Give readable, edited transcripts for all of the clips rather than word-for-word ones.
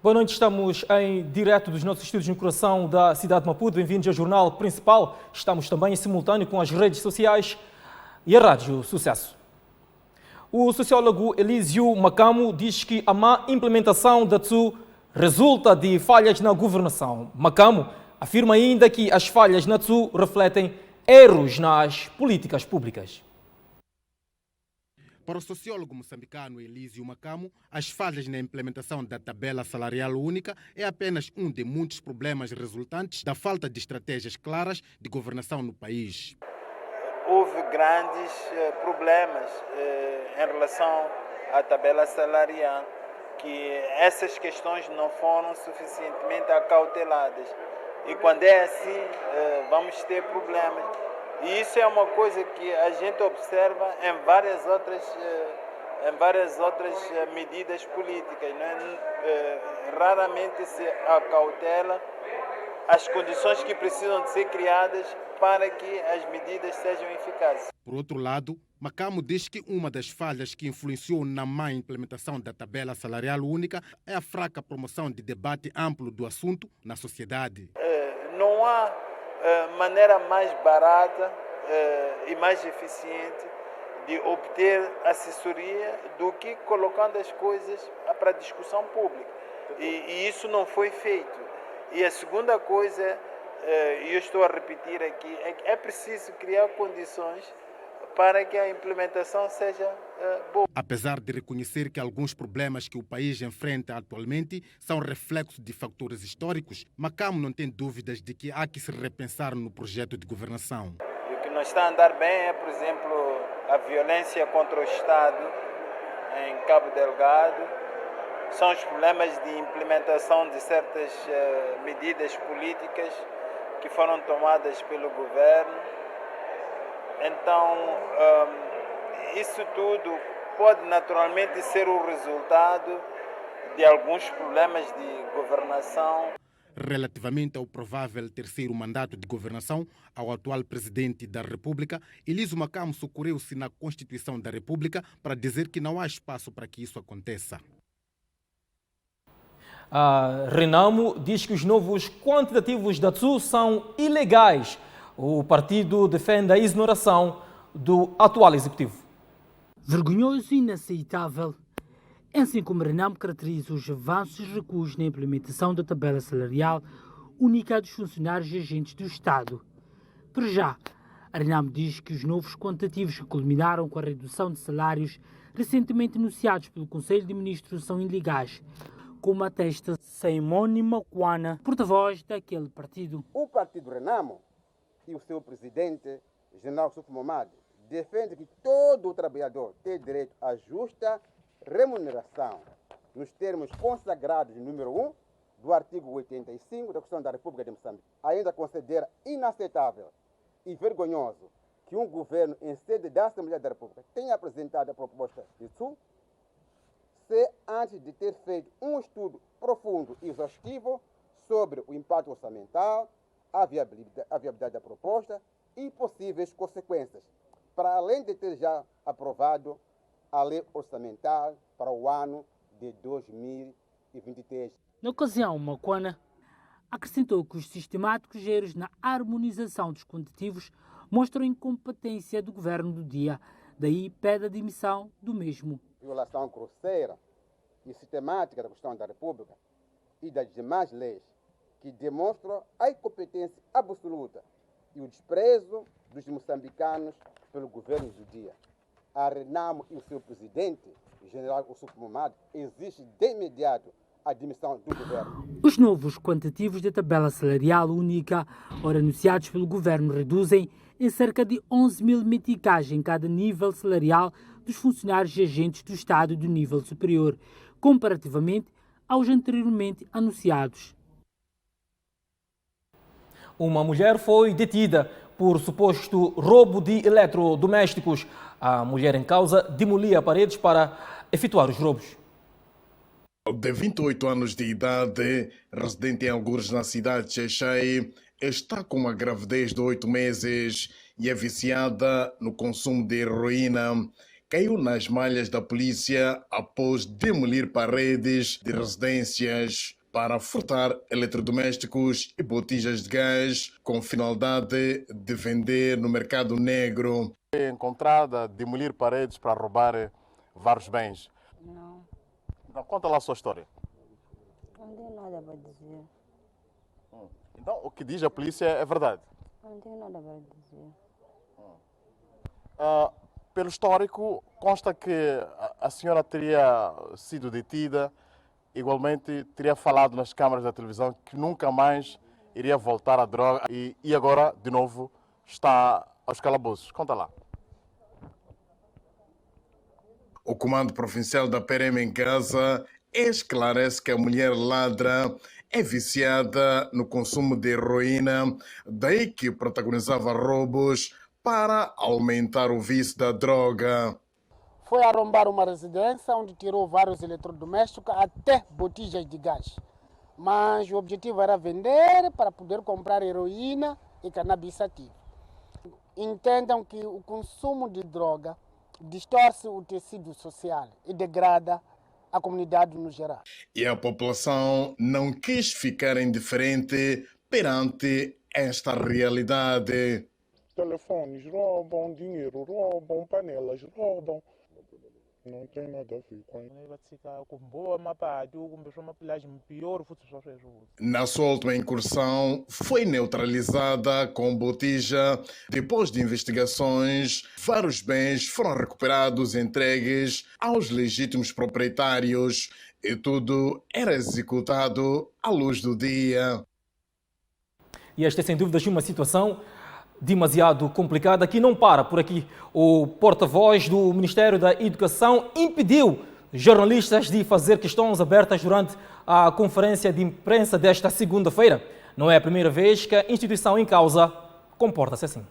Boa noite, estamos em direto dos nossos estúdios no coração da cidade de Maputo. Bem-vindos ao Jornal Principal. Estamos também em simultâneo com as redes sociais e a Rádio Sucesso. O sociólogo Elísio Macamo diz que a má implementação da TSU resulta de falhas na governação. Macamo afirma ainda que as falhas na TSU refletem erros nas políticas públicas. Para o sociólogo moçambicano Elísio Macamo, as falhas na implementação da tabela salarial única é apenas um de muitos problemas resultantes da falta de estratégias claras de governação no país. Houve grandes problemas em relação à tabela salarial, que essas questões não foram suficientemente acauteladas. E quando é assim, vamos ter problemas. E isso é uma coisa que a gente observa em várias outras medidas políticas. Raramente se acautela as condições que precisam de ser criadas para que as medidas sejam eficazes. Por outro lado, Macamo diz que uma das falhas que influenciou na má implementação da tabela salarial única é a fraca promoção de debate amplo do assunto na sociedade. Não há maneira mais barata e mais eficiente de obter assessoria do que colocando as coisas para discussão pública. E isso não foi feito. E a segunda coisa, e eu estou a repetir aqui, é que é preciso criar condições para que a implementação seja boa. Apesar de reconhecer que alguns problemas que o país enfrenta atualmente são reflexos de fatores históricos, Macamo não tem dúvidas de que há que se repensar no projeto de governação. E o que não está a andar bem é, por exemplo, a violência contra o Estado em Cabo Delgado. São os problemas de implementação de certas medidas políticas que foram tomadas pelo governo. Então, isso tudo pode naturalmente ser o resultado de alguns problemas de governação. Relativamente ao provável terceiro mandato de governação ao atual presidente da República, Elísio Macamo socorreu-se na Constituição da República para dizer que não há espaço para que isso aconteça. Renamo diz que os novos quantitativos da TSU são ilegais. O partido defende a exoneração do atual executivo. Vergonhoso e inaceitável. É assim como Renamo caracteriza os avanços e recuos na implementação da tabela salarial única dos funcionários e agentes do Estado. Por já, a Renamo diz que os novos quantitativos que culminaram com a redução de salários recentemente anunciados pelo Conselho de Ministros são ilegais, como atesta Simone Makwana, porta-voz daquele partido. O partido Renamo e o seu presidente, General Suf Momad, defende que todo trabalhador tem direito a justa remuneração, nos termos consagrados no número 1 do artigo 85 da Constituição da República de Moçambique. Ainda considera inaceitável e vergonhoso que um governo em sede da Assembleia da República tenha apresentado a proposta de TSU se antes de ter feito um estudo profundo e exaustivo sobre o impacto orçamental, a viabilidade da proposta e possíveis consequências, para além de ter já aprovado a lei orçamental para o ano de 2023. Na ocasião, Makwana acrescentou que os sistemáticos erros na harmonização dos quantitativos mostram a incompetência do governo do dia, daí pede a demissão do mesmo. Violação grosseira e sistemática da Constituição da República e das demais leis que demonstram a incompetência absoluta e o desprezo dos moçambicanos pelo governo do dia. A Renamo e o seu presidente, o general Ossuf Momad, exigem de imediato a demissão do governo. Os novos quantitativos da tabela salarial única, ora anunciados pelo governo, reduzem em cerca de 11 mil meticais em cada nível salarial dos funcionários e agentes do Estado do nível superior, comparativamente aos anteriormente anunciados. Uma mulher foi detida por suposto roubo de eletrodomésticos. A mulher em causa demolia paredes para efetuar os roubos. De 28 anos de idade, residente em algures na cidade de Xai-Xai, está com uma gravidez de 8 meses e é viciada no consumo de heroína. Caiu nas malhas da polícia após demolir paredes de residências. para furtar eletrodomésticos e botijas de gás com finalidade de vender no mercado negro. Foi encontrada a demolir paredes para roubar vários bens. Não, Então, conta lá a sua história. não tenho nada para dizer. Então, o que diz a polícia é verdade. Não tenho nada para dizer. Pelo histórico, consta que a senhora teria sido detida, igualmente teria falado nas câmaras da televisão que nunca mais iria voltar à droga e agora, de novo, está aos calabouços. Conta lá. O Comando Provincial da PRM em Gaza esclarece que a mulher ladra é viciada no consumo de heroína, daí que protagonizava roubos para aumentar o vício da droga. Foi arrombar uma residência onde tirou vários eletrodomésticos, até botijas de gás. Mas o objetivo era vender para poder comprar heroína e cannabis sativa. Entendam que o consumo de droga distorce o tecido social e degrada a comunidade no geral. E a população não quis ficar indiferente perante esta realidade. Telefones roubam, dinheiro roubam, panelas roubam. Não tem nada a ver com isso. Na sua última incursão, foi neutralizada com botija. Depois de investigações, vários bens foram recuperados e entregues aos legítimos proprietários. E tudo era executado à luz do dia. E esta é sem dúvidas uma situação demasiado complicada, que não para por aqui. O porta-voz do Ministério da Educação impediu jornalistas de fazer questões abertas durante a conferência de imprensa desta segunda-feira. Não é a primeira vez que a instituição em causa comporta-se assim.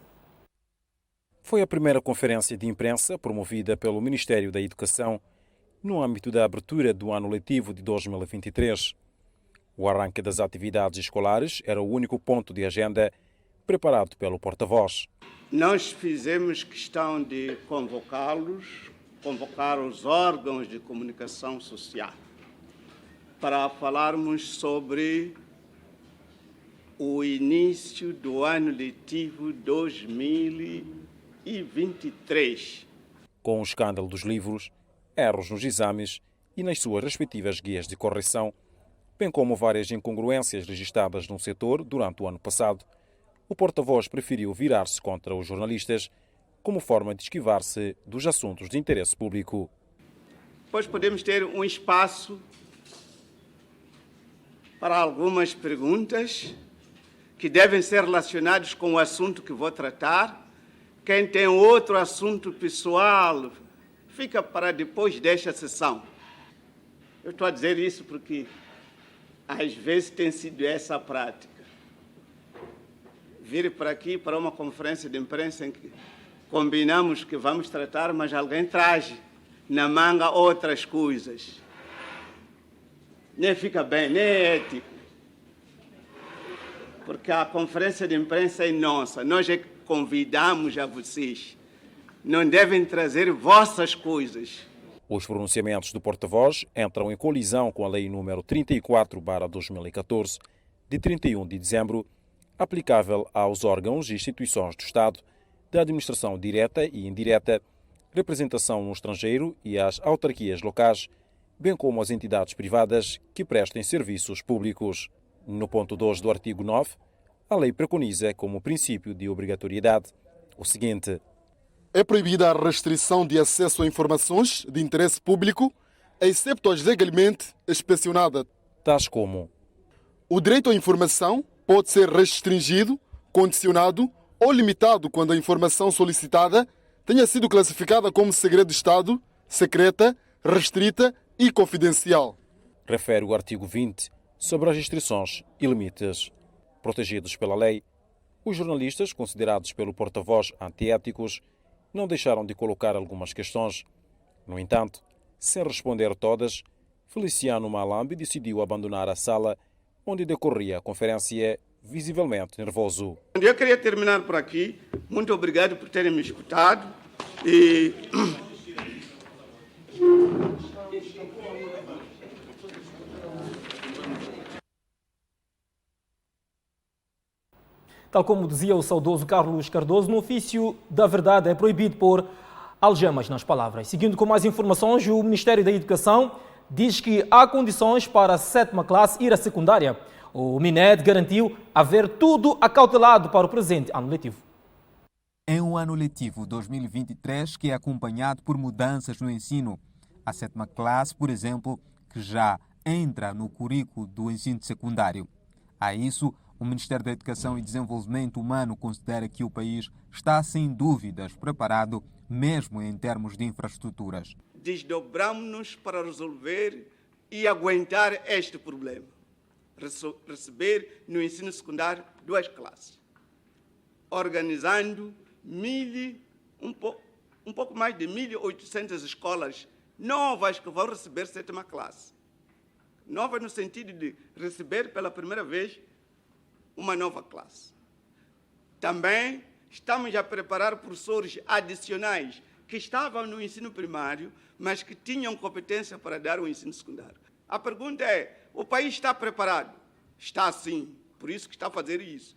Foi a primeira conferência de imprensa promovida pelo Ministério da Educação no âmbito da abertura do ano letivo de 2023. O arranque das atividades escolares era o único ponto de agenda preparado pelo porta-voz. Nós fizemos questão de convocar os órgãos de comunicação social para falarmos sobre o início do ano letivo 2023. Com o escândalo dos livros, erros nos exames e nas suas respectivas guias de correção, bem como várias incongruências registadas no setor durante o ano passado, o porta-voz preferiu virar-se contra os jornalistas como forma de esquivar-se dos assuntos de interesse público. Depois podemos ter um espaço para algumas perguntas que devem ser relacionadas com o assunto que vou tratar. Quem tem outro assunto pessoal, fica para depois desta sessão. Eu estou a dizer isso porque às vezes tem sido essa a prática. Vir para aqui para uma conferência de imprensa em que combinamos que vamos tratar, mas alguém traz na manga outras coisas. Nem fica bem, nem é ético. Porque a conferência de imprensa é nossa, nós é que convidamos a vocês. Não devem trazer vossas coisas. Os pronunciamentos do porta-voz entram em colisão com a Lei nº 34/2014, de 31 de dezembro, aplicável aos órgãos e instituições do Estado, da administração direta e indireta, representação no estrangeiro e às autarquias locais, bem como às entidades privadas que prestem serviços públicos. No ponto 2 do artigo 9, a lei preconiza como princípio de obrigatoriedade o seguinte: é proibida a restrição de acesso a informações de interesse público, excepto as legalmente inspecionadas, tais como o direito à informação pode ser restringido, condicionado ou limitado quando a informação solicitada tenha sido classificada como segredo de Estado, secreta, restrita e confidencial. Refere o artigo 20 sobre as restrições e limites. Protegidos pela lei, os jornalistas, considerados pelo porta-voz antiéticos, não deixaram de colocar algumas questões. No entanto, sem responder todas, Feliciano Malambi decidiu abandonar a sala onde decorria a conferência, visivelmente nervoso. Eu queria terminar por aqui. Muito obrigado por terem me escutado. E Tal como dizia o saudoso Carlos Cardoso, no ofício da verdade é proibido pôr algemas nas palavras. Seguindo com mais informações, o Ministério da Educação diz que há condições para a 7ª classe ir à secundária. O MINED garantiu haver tudo acautelado para o presente ano letivo. É um ano letivo 2023 que é acompanhado por mudanças no ensino. A 7ª classe, por exemplo, que já entra no currículo do ensino secundário. A isso, o Ministério da Educação e Desenvolvimento Humano considera que o país está, sem dúvidas, preparado, mesmo em termos de infraestruturas. Desdobramos-nos para resolver e aguentar este problema. Receber no ensino secundário 2 classes, organizando um pouco mais de 1.800 escolas novas que vão receber 7ª classe. Nova no sentido de receber pela primeira vez uma nova classe. Também estamos a preparar professores adicionais que estavam no ensino primário, mas que tinham competência para dar o ensino secundário. A pergunta é, o país está preparado? Está sim, por isso que está a fazer isso.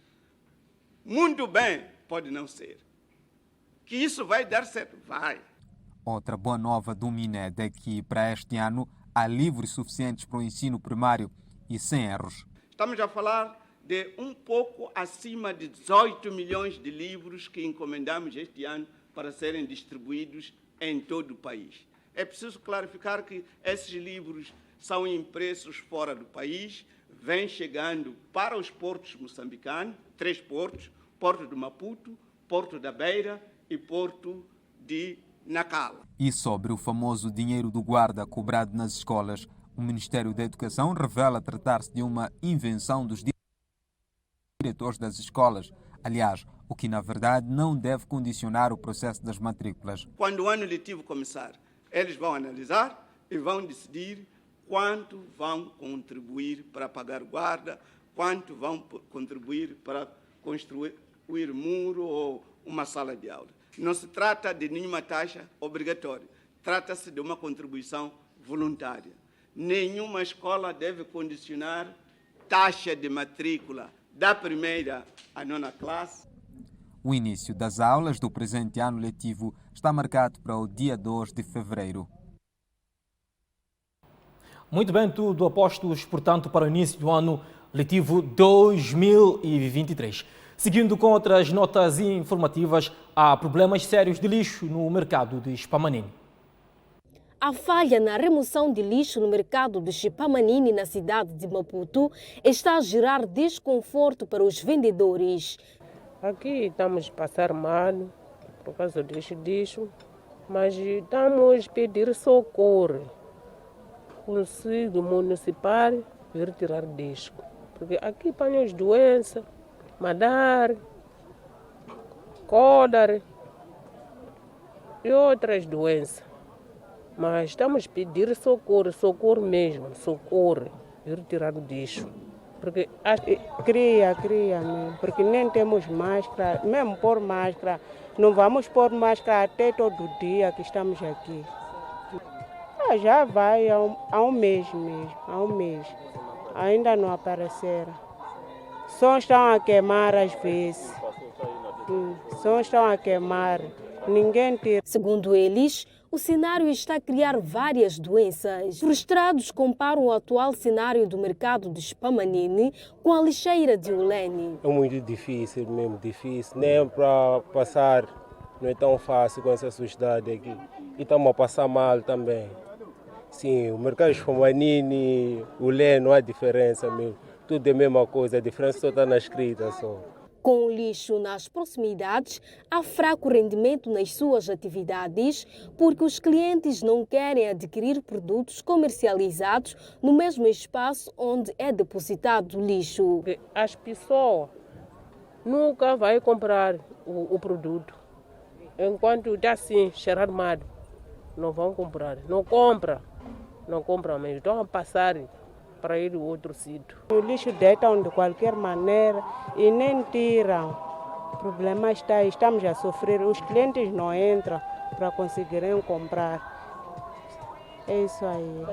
Muito bem, pode não ser. Que isso vai dar certo? Vai. Outra boa nova do MINED é que, para este ano, há livros suficientes para o ensino primário e sem erros. Estamos a falar de um pouco acima de 18 milhões de livros que encomendamos este ano para serem distribuídos em todo o país. É preciso clarificar que esses livros são impressos fora do país, vêm chegando para os portos moçambicanos, 3 portos, Porto de Maputo, Porto da Beira e Porto de Nacala. E sobre o famoso dinheiro do guarda cobrado nas escolas, o Ministério da Educação revela tratar-se de uma invenção dos diretores das escolas. Aliás, o que na verdade não deve condicionar o processo das matrículas. Quando o ano letivo começar, eles vão analisar e vão decidir quanto vão contribuir para pagar guarda, quanto vão contribuir para construir muro ou uma sala de aula. Não se trata de nenhuma taxa obrigatória, trata-se de uma contribuição voluntária. Nenhuma escola deve condicionar taxa de matrícula da 1ª à 9ª classe. O início das aulas do presente ano letivo está marcado para o dia 2 de fevereiro. Muito bem, tudo apostos, portanto, para o início do ano letivo 2023. Seguindo com outras notas informativas, há problemas sérios de lixo no mercado de Chipamanini. A falha na remoção de lixo no mercado de Chipamanini, na cidade de Maputo, está a gerar desconforto para os vendedores. Aqui estamos a passar mal por causa do lixo, mas estamos a pedir socorro. Conselho municipal vir retirar lixo, porque aqui apanhamos doenças, malária, cólera e outras doenças. Mas estamos a pedir socorro mesmo, socorro, vir retirar o lixo. Porque Cria mesmo, porque nem temos máscara, mesmo pôr máscara, não vamos pôr máscara até todo dia que estamos aqui. Já vai há um mês mesmo, ainda não apareceram. Só estão a queimar às vezes, ninguém tira. Segundo eles, o cenário está a criar várias doenças. Frustrados comparam o atual cenário do mercado de Chipamanini com a lixeira de Ulene. É muito difícil mesmo, nem para passar não é tão fácil com essa sociedade aqui. E estamos a passar mal também. Sim, o mercado de Chipamanini, Ulene, não há diferença mesmo. Tudo é a mesma coisa, a diferença só está na escrita só. Com o lixo nas proximidades, há fraco rendimento nas suas atividades, porque os clientes não querem adquirir produtos comercializados no mesmo espaço onde é depositado o lixo. As pessoas nunca vão comprar o produto. Enquanto está assim, cheirado mal, não vão comprar. Não compram mesmo. Estão a passar para ir ao outro sítio. O lixo deitam de qualquer maneira e nem tiram. O problema está aí, estamos a sofrer. Os clientes não entram para conseguirem comprar. É isso aí.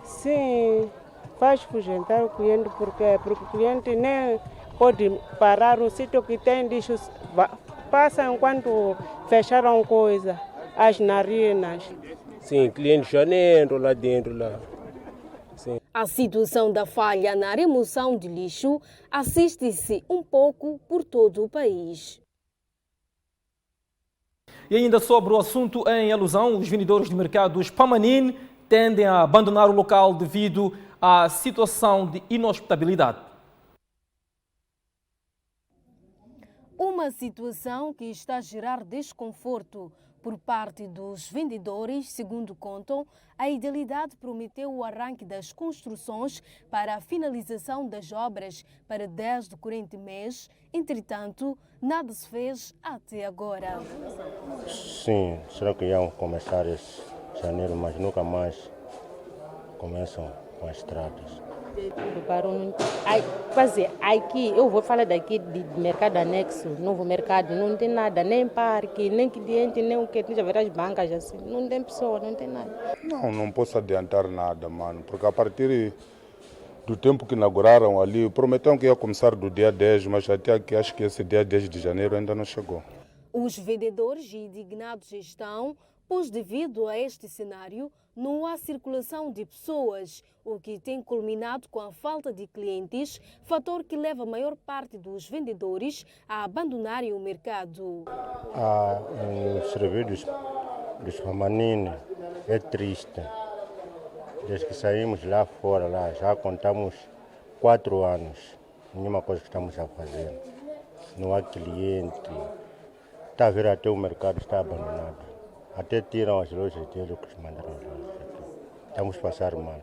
Sim, Faz fugentar o cliente porque o cliente nem pode parar no sítio que tem lixo, passa enquanto fecharam coisa, as narinas. Sim, clientes já nem entram lá dentro. Sim. A situação da falha na remoção de lixo assiste-se um pouco por todo o país. E ainda sobre o assunto em alusão, os vendedores de mercados Pamanine tendem a abandonar o local devido à situação de inhospitabilidade. Uma situação que está a gerar desconforto por parte dos vendedores. Segundo contam, a Idealidade prometeu o arranque das construções para a finalização das obras para 10 do corrente mês. Entretanto, nada se fez até agora. Sim, será que iam começar esse janeiro, mas nunca mais começam com as estradas. Tudo parou. Quase aqui, eu vou falar daqui de mercado anexo, novo mercado, não tem nada, nem parque, nem cliente, nem o que, já verá as bancas assim, não tem pessoa, não tem nada. Não posso adiantar nada, mano, porque a partir do tempo que inauguraram ali, prometeram que ia começar do dia 10, mas até aqui acho que esse dia 10 de janeiro ainda não chegou. Os vendedores indignados estão, pois devido a este cenário, não há circulação de pessoas, o que tem culminado com a falta de clientes, fator que leva a maior parte dos vendedores a abandonarem o mercado. O serviço dos Pamanine é triste. Desde que saímos lá fora, já contamos 4 anos, nenhuma coisa que estamos a fazer. Não há cliente, está a ver até o mercado está abandonado. Até tiram as lojas deles que mandaram as lojas aqui. Estamos a passar mal.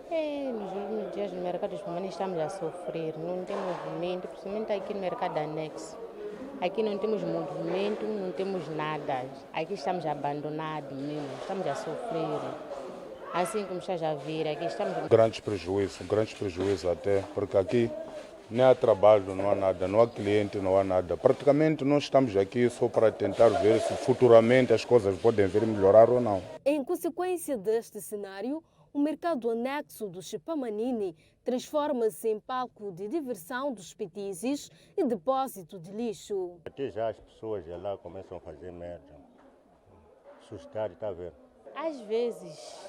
Nos últimos dias no mercado dos Pamanine estamos a sofrer, não tem movimento, principalmente aqui no mercado anexo. Aqui não temos movimento, não temos nada. Aqui estamos abandonados mesmo, estamos a sofrer. Assim como está a ver, aqui estamos... Grandes prejuízos até, porque aqui nem há trabalho, não há nada, não há cliente, não há nada. Praticamente nós estamos aqui só para tentar ver se futuramente as coisas podem vir melhorar ou não. Em consequência deste cenário, o mercado anexo do Pamanine transforma-se em palco de diversão dos petizes e depósito de lixo. Até já as pessoas de lá começam a fazer merda. Assustar, está a ver? Às vezes,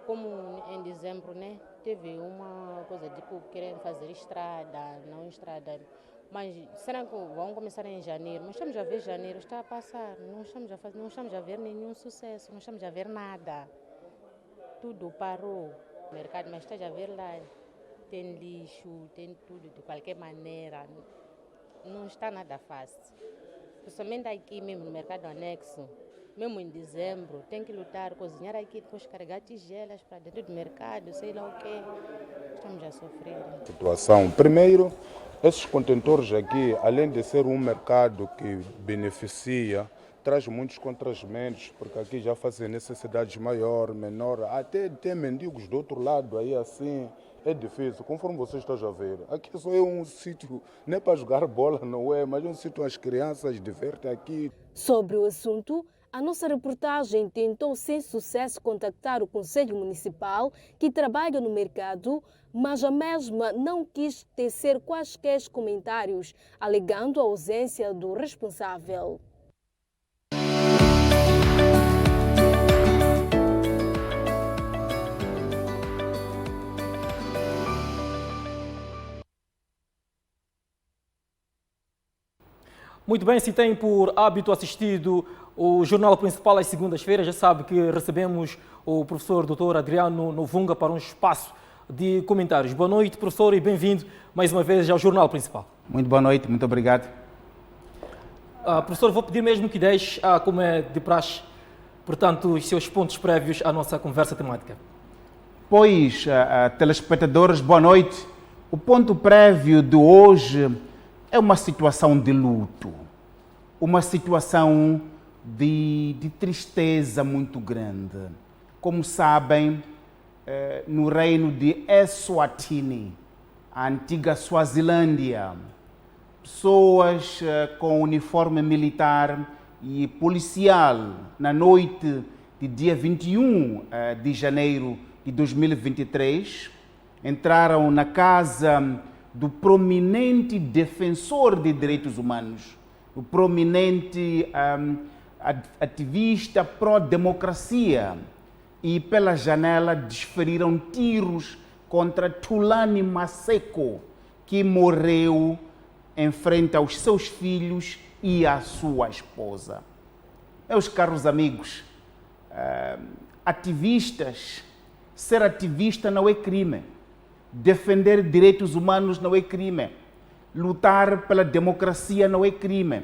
como em dezembro, né? Teve uma coisa tipo querendo fazer estrada, não estrada. Mas será que vão começar em janeiro? Mas estamos a ver janeiro, está a passar. Não estamos a ver nenhum sucesso, não estamos a ver nada. Tudo parou. O mercado, mas está a ver lá, tem lixo, tem tudo de qualquer maneira. Não está nada fácil. Principalmente aqui mesmo no mercado anexo. Mesmo em dezembro, tem que lutar, cozinhar aqui, depois carregar tigelas para dentro do mercado, sei lá o quê. Estamos a sofrer. Situação. Primeiro, esses contentores aqui, além de ser um mercado que beneficia, traz muitos constrangimentos, porque aqui já fazem necessidades maior, menor, até tem mendigos do outro lado aí assim. É difícil, conforme você está a ver. Aqui só é um sítio, nem para jogar bola, não é, mas é um sítio onde as crianças divertem aqui. Sobre o assunto, a nossa reportagem tentou sem sucesso contactar o Conselho Municipal que trabalha no mercado, mas a mesma não quis tecer quaisquer comentários, alegando a ausência do responsável. Muito bem, se tem por hábito assistido o Jornal Principal às segundas-feiras, já sabe que recebemos o professor Dr. Adriano Novunga para um espaço de comentários. Boa noite, professor, e bem-vindo mais uma vez ao Jornal Principal. Muito boa noite, muito obrigado. Professor, vou pedir mesmo que deixe, como é de praxe, portanto, os seus pontos prévios à nossa conversa temática. Pois, telespectadores, boa noite. O ponto prévio de hoje é uma situação de luto, uma situação de tristeza muito grande. Como sabem, no reino de Eswatini, a antiga Suazilândia, pessoas com uniforme militar e policial, na noite de dia 21 de janeiro de 2023, entraram na casa do prominente defensor de direitos humanos, o prominente ativista pró-democracia, e pela janela desferiram tiros contra Thulani Maseko, que morreu em frente aos seus filhos e à sua esposa. Meus caros amigos, ativistas, ser ativista não é crime. Defender direitos humanos não é crime. Lutar pela democracia não é crime.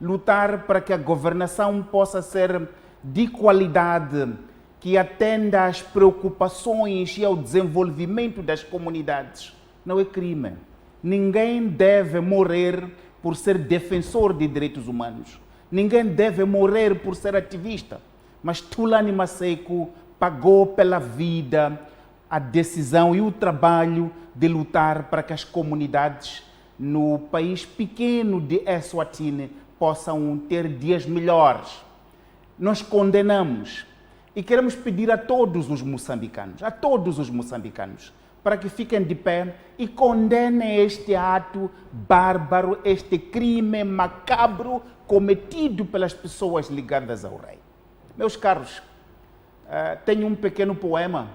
Lutar para que a governação possa ser de qualidade, que atenda às preocupações e ao desenvolvimento das comunidades, não é crime. Ninguém deve morrer por ser defensor de direitos humanos. Ninguém deve morrer por ser ativista. Mas Thulani Maseko pagou pela vida a decisão e o trabalho de lutar para que as comunidades no país pequeno de Eswatini possam ter dias melhores. Nós condenamos e queremos pedir a todos os moçambicanos, para que fiquem de pé e condenem este ato bárbaro, este crime macabro cometido pelas pessoas ligadas ao rei. Meus caros, tenho um pequeno poema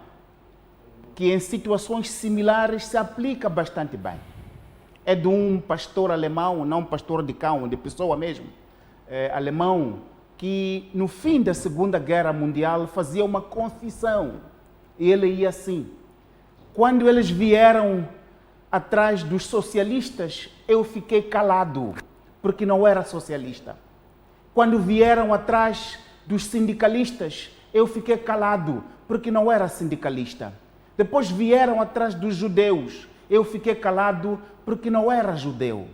que em situações similares se aplica bastante bem. É de um pastor alemão, não pastor de cão, de pessoa mesmo, alemão, que no fim da Segunda Guerra Mundial fazia uma confissão. E ele ia assim: quando eles vieram atrás dos socialistas, eu fiquei calado, porque não era socialista. Quando vieram atrás dos sindicalistas, eu fiquei calado, porque não era sindicalista. Depois vieram atrás dos judeus, eu fiquei calado, porque não era judeu.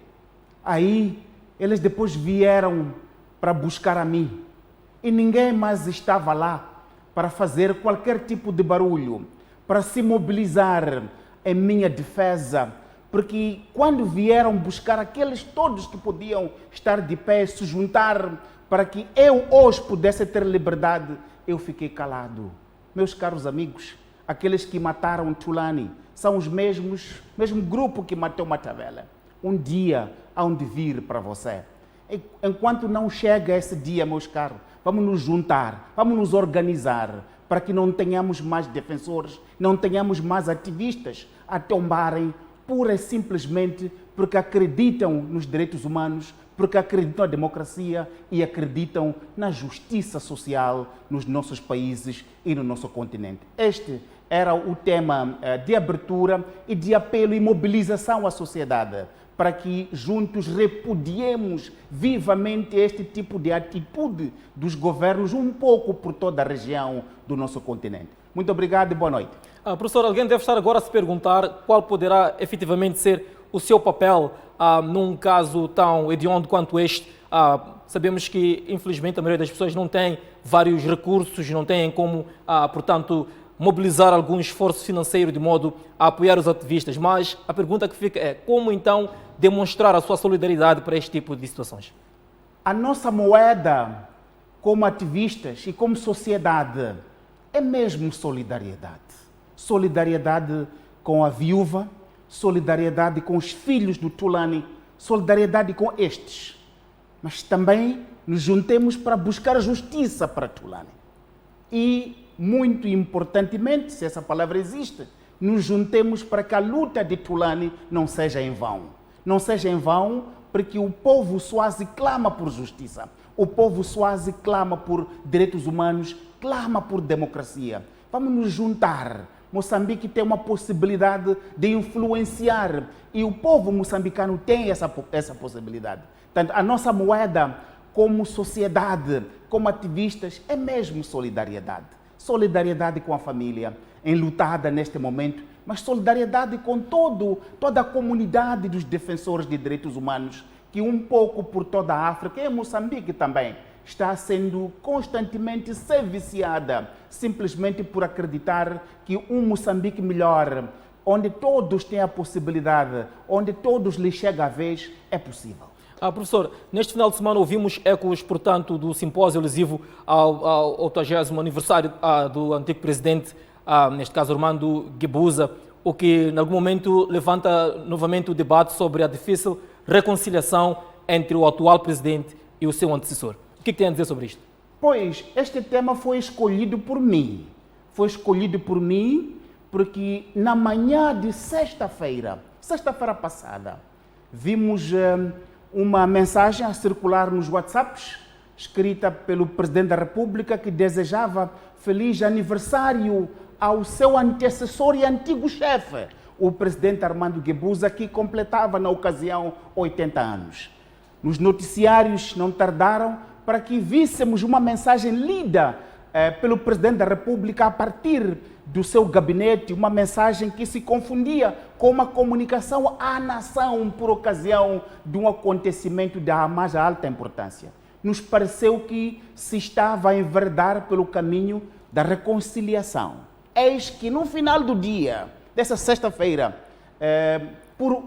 Aí, eles depois vieram para buscar a mim. E ninguém mais estava lá para fazer qualquer tipo de barulho, para se mobilizar em minha defesa, porque quando vieram buscar aqueles todos que podiam estar de pé, se juntar para que eu hoje pudesse ter liberdade, eu fiquei calado. Meus caros amigos, aqueles que mataram Thulani são os mesmo grupo que matou Matavela. Um dia há de vir para você. Enquanto não chega esse dia, meus caros, vamos nos juntar, vamos nos organizar para que não tenhamos mais defensores, não tenhamos mais ativistas a tombarem pura e simplesmente porque acreditam nos direitos humanos, porque acreditam na democracia e acreditam na justiça social nos nossos países e no nosso continente. Este era o tema de abertura e de apelo e mobilização à sociedade, para que juntos repudiemos vivamente este tipo de atitude dos governos um pouco por toda a região do nosso continente. Muito obrigado e boa noite. Professor, alguém deve estar agora a se perguntar qual poderá efetivamente ser o seu papel num caso tão hediondo quanto este. Sabemos que, infelizmente, a maioria das pessoas não tem vários recursos, não tem como, portanto, mobilizar algum esforço financeiro de modo a apoiar os ativistas. Mas a pergunta que fica é como, então, demonstrar a sua solidariedade para este tipo de situações? A nossa moeda, como ativistas e como sociedade, é mesmo solidariedade. Solidariedade com a viúva, solidariedade com os filhos do Thulani, solidariedade com estes. Mas também nos juntemos para buscar justiça para Thulani. E, muito importantemente, se essa palavra existe, nos juntemos para que a luta de Thulani não seja em vão. Não seja em vão porque o povo Swazi clama por justiça. O povo Swazi clama por direitos humanos, clama por democracia. Vamos nos juntar. Moçambique tem uma possibilidade de influenciar e o povo moçambicano tem essa possibilidade. Portanto, a nossa moeda como sociedade, como ativistas, é mesmo solidariedade. Solidariedade com a família enlutada neste momento, mas solidariedade com toda a comunidade dos defensores de direitos humanos, que um pouco por toda a África e Moçambique também está sendo constantemente serviciada, simplesmente por acreditar que um Moçambique melhor, onde todos têm a possibilidade, onde todos lhes chega a vez, é possível. Professor, neste final de semana ouvimos ecos, portanto, do simpósio alusivo ao 80º aniversário do antigo presidente, neste caso Armando Guebuza, o que em algum momento levanta novamente o debate sobre a difícil reconciliação entre o atual presidente e o seu antecessor. O que tem a dizer sobre isto? Pois, este tema foi escolhido por mim. Foi escolhido por mim porque na manhã de sexta-feira passada, vimos uma mensagem a circular nos WhatsApps, escrita pelo Presidente da República, que desejava feliz aniversário ao seu antecessor e antigo chefe, o Presidente Armando Guebuza, que completava na ocasião 80 anos. Nos noticiários não tardaram para que víssemos uma mensagem lida pelo Presidente da República a partir do seu gabinete, uma mensagem que se confundia com uma comunicação à nação por ocasião de um acontecimento da mais alta importância. Nos pareceu que se estava a enverdar pelo caminho da reconciliação. Eis que no final do dia, dessa sexta-feira,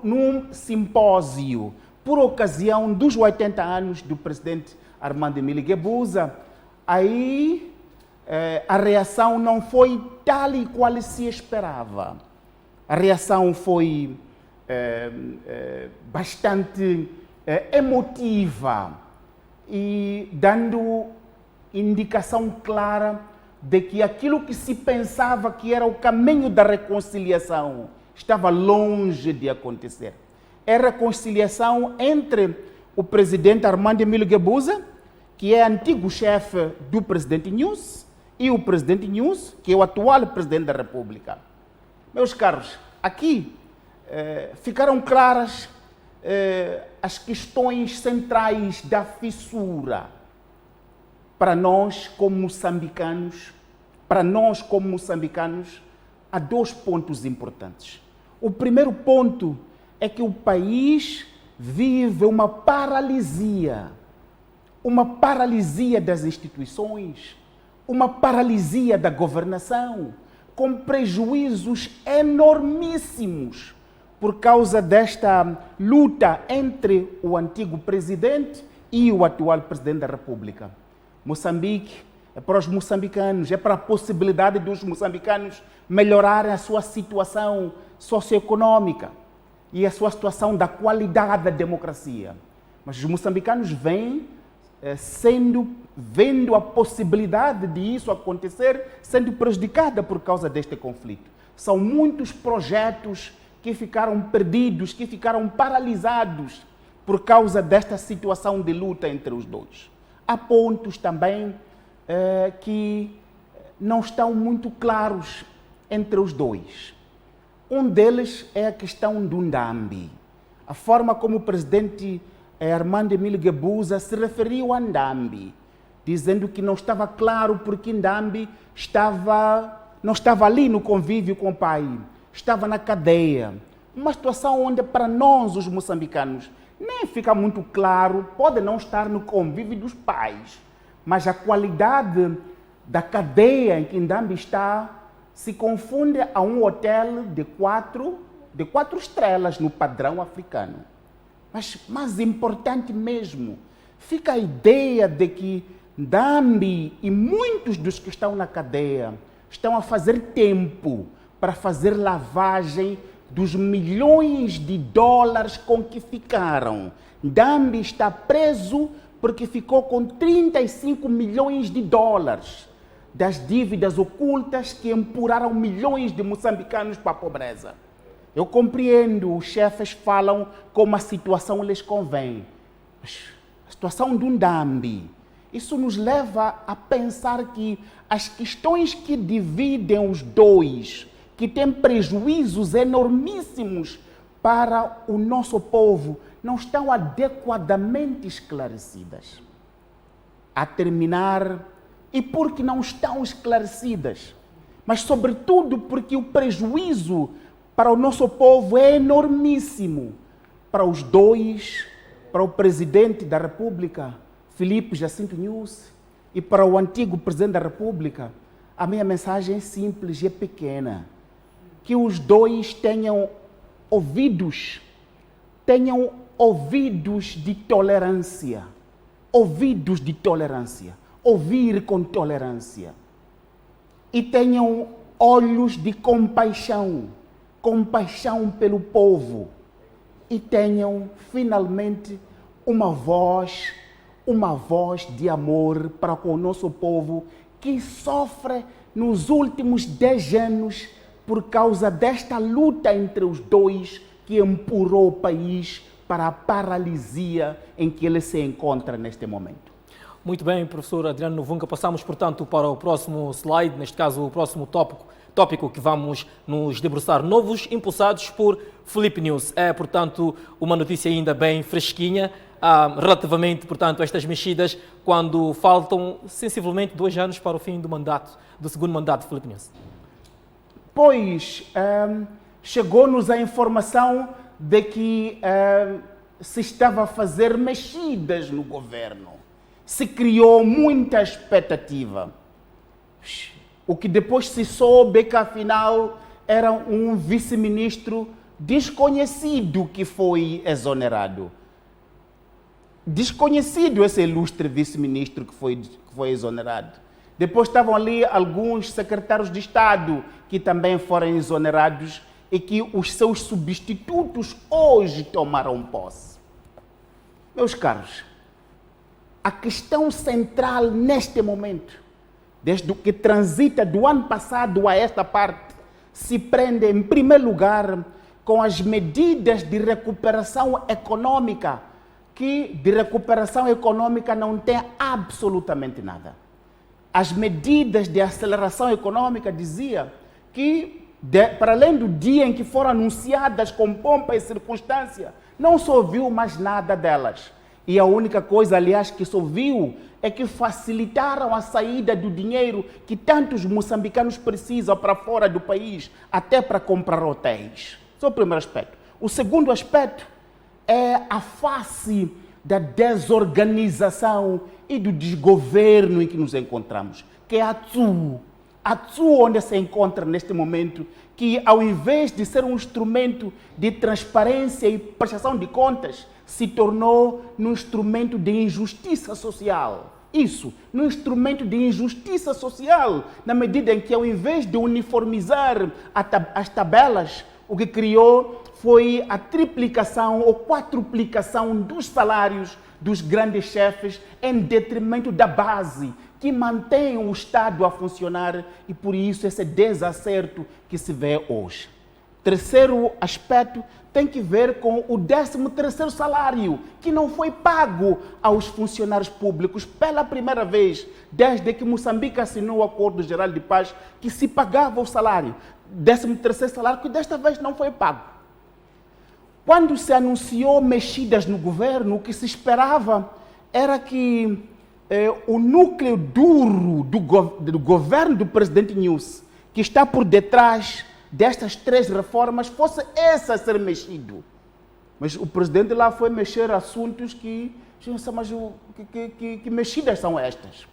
num simpósio, por ocasião dos 80 anos do presidente Armando Emílio Guebuza, aí a reação não foi tal e qual se esperava. A reação foi bastante emotiva e dando indicação clara de que aquilo que se pensava que era o caminho da reconciliação estava longe de acontecer. É a reconciliação entre o presidente Armando Emílio Guebuza, que é antigo chefe do presidente Nunes, e o presidente Nunes, que é o atual presidente da República. Meus caros, aqui ficaram claras as questões centrais da fissura. Para nós, como moçambicanos, há dois pontos importantes. O primeiro ponto é que o país vive uma paralisia das instituições, uma paralisia da governação, com prejuízos enormíssimos por causa desta luta entre o antigo presidente e o atual presidente da República. Moçambique é para os moçambicanos, é para a possibilidade dos moçambicanos melhorarem a sua situação socioeconômica e a sua situação da qualidade da democracia. Mas os moçambicanos vendo a possibilidade de isso acontecer, sendo prejudicada por causa deste conflito. São muitos projetos que ficaram perdidos, que ficaram paralisados por causa desta situação de luta entre os dois. Há pontos também que não estão muito claros entre os dois. Um deles é a questão do Ndambi. A forma como o presidente Armando Emílio Guebuza se referiu a Ndambi, dizendo que não estava claro porque Ndambi não estava ali no convívio com o pai, estava na cadeia. Uma situação onde para nós, os moçambicanos, nem fica muito claro, pode não estar no convívio dos pais, mas a qualidade da cadeia em que Ndambi está se confunde a um hotel de quatro estrelas no padrão africano. Mas mais importante mesmo, fica a ideia de que Ndambi e muitos dos que estão na cadeia estão a fazer tempo para fazer lavagem dos milhões de dólares com que ficaram. Ndambi está preso porque ficou com 35 milhões de dólares das dívidas ocultas que empurraram milhões de moçambicanos para a pobreza. Eu compreendo, os chefes falam como a situação lhes convém. Mas a situação do Ndambi, isso nos leva a pensar que as questões que dividem os dois, que têm prejuízos enormíssimos para o nosso povo, não estão adequadamente esclarecidas. A terminar, e porque não estão esclarecidas, mas sobretudo porque o prejuízo para o nosso povo é enormíssimo. Para os dois, para o presidente da República, Filipe Jacinto Nunes, e para o antigo presidente da República, a minha mensagem é simples e é pequena. Que os dois tenham ouvidos de tolerância, ouvir com tolerância, e tenham olhos de compaixão compaixão pelo povo e tenham finalmente uma voz de amor para com o nosso povo que sofre nos últimos 10 anos por causa desta luta entre os dois que empurrou o país para a paralisia em que ele se encontra neste momento. Muito bem, professor Adriano Novunga. Passamos, portanto, para o próximo slide, neste caso o próximo tópico que vamos nos debruçar. Novos impulsados por Filipe News. É, portanto, uma notícia ainda bem fresquinha, relativamente, portanto, a estas mexidas, quando faltam sensivelmente 2 anos para o fim do segundo mandato de Filipe News. Pois, chegou-nos a informação de que se estava a fazer mexidas no governo. Se criou muita expectativa. O que depois se soube que, afinal, era um vice-ministro desconhecido que foi exonerado. Desconhecido esse ilustre vice-ministro que foi exonerado. Depois estavam ali alguns secretários de Estado que também foram exonerados e que os seus substitutos hoje tomaram posse. Meus caros, a questão central neste momento, desde o que transita do ano passado a esta parte, se prende em primeiro lugar com as medidas de recuperação econômica, que de recuperação econômica não tem absolutamente nada. As medidas de aceleração econômica dizia que, para além do dia em que foram anunciadas com pompa e circunstância, não se ouviu mais nada delas. E a única coisa, aliás, que se ouviu é que facilitaram a saída do dinheiro que tantos moçambicanos precisam para fora do país, até para comprar hotéis. Esse é o primeiro aspecto. O segundo aspecto é a face da desorganização e do desgoverno em que nos encontramos, que é a TSU. A TSU, onde se encontra neste momento, que ao invés de ser um instrumento de transparência e prestação de contas, se tornou num instrumento de injustiça social. Isso, num instrumento de injustiça social, na medida em que, ao invés de uniformizar as tabelas, o que criou foi a triplicação ou quadruplicação dos salários dos grandes chefes em detrimento da base, que mantém o Estado a funcionar, e por isso esse desacerto que se vê hoje. Terceiro aspecto tem que ver com o 13º salário, que não foi pago aos funcionários públicos pela primeira vez, desde que Moçambique assinou o Acordo Geral de Paz, que se pagava o salário. 13º salário que desta vez não foi pago. Quando se anunciou mexidas no governo, o que se esperava era que o núcleo duro do governo do presidente News, que está por detrás destas 3 reformas, fosse esse a ser mexido. Mas o presidente lá foi mexer assuntos que mexidas são estas?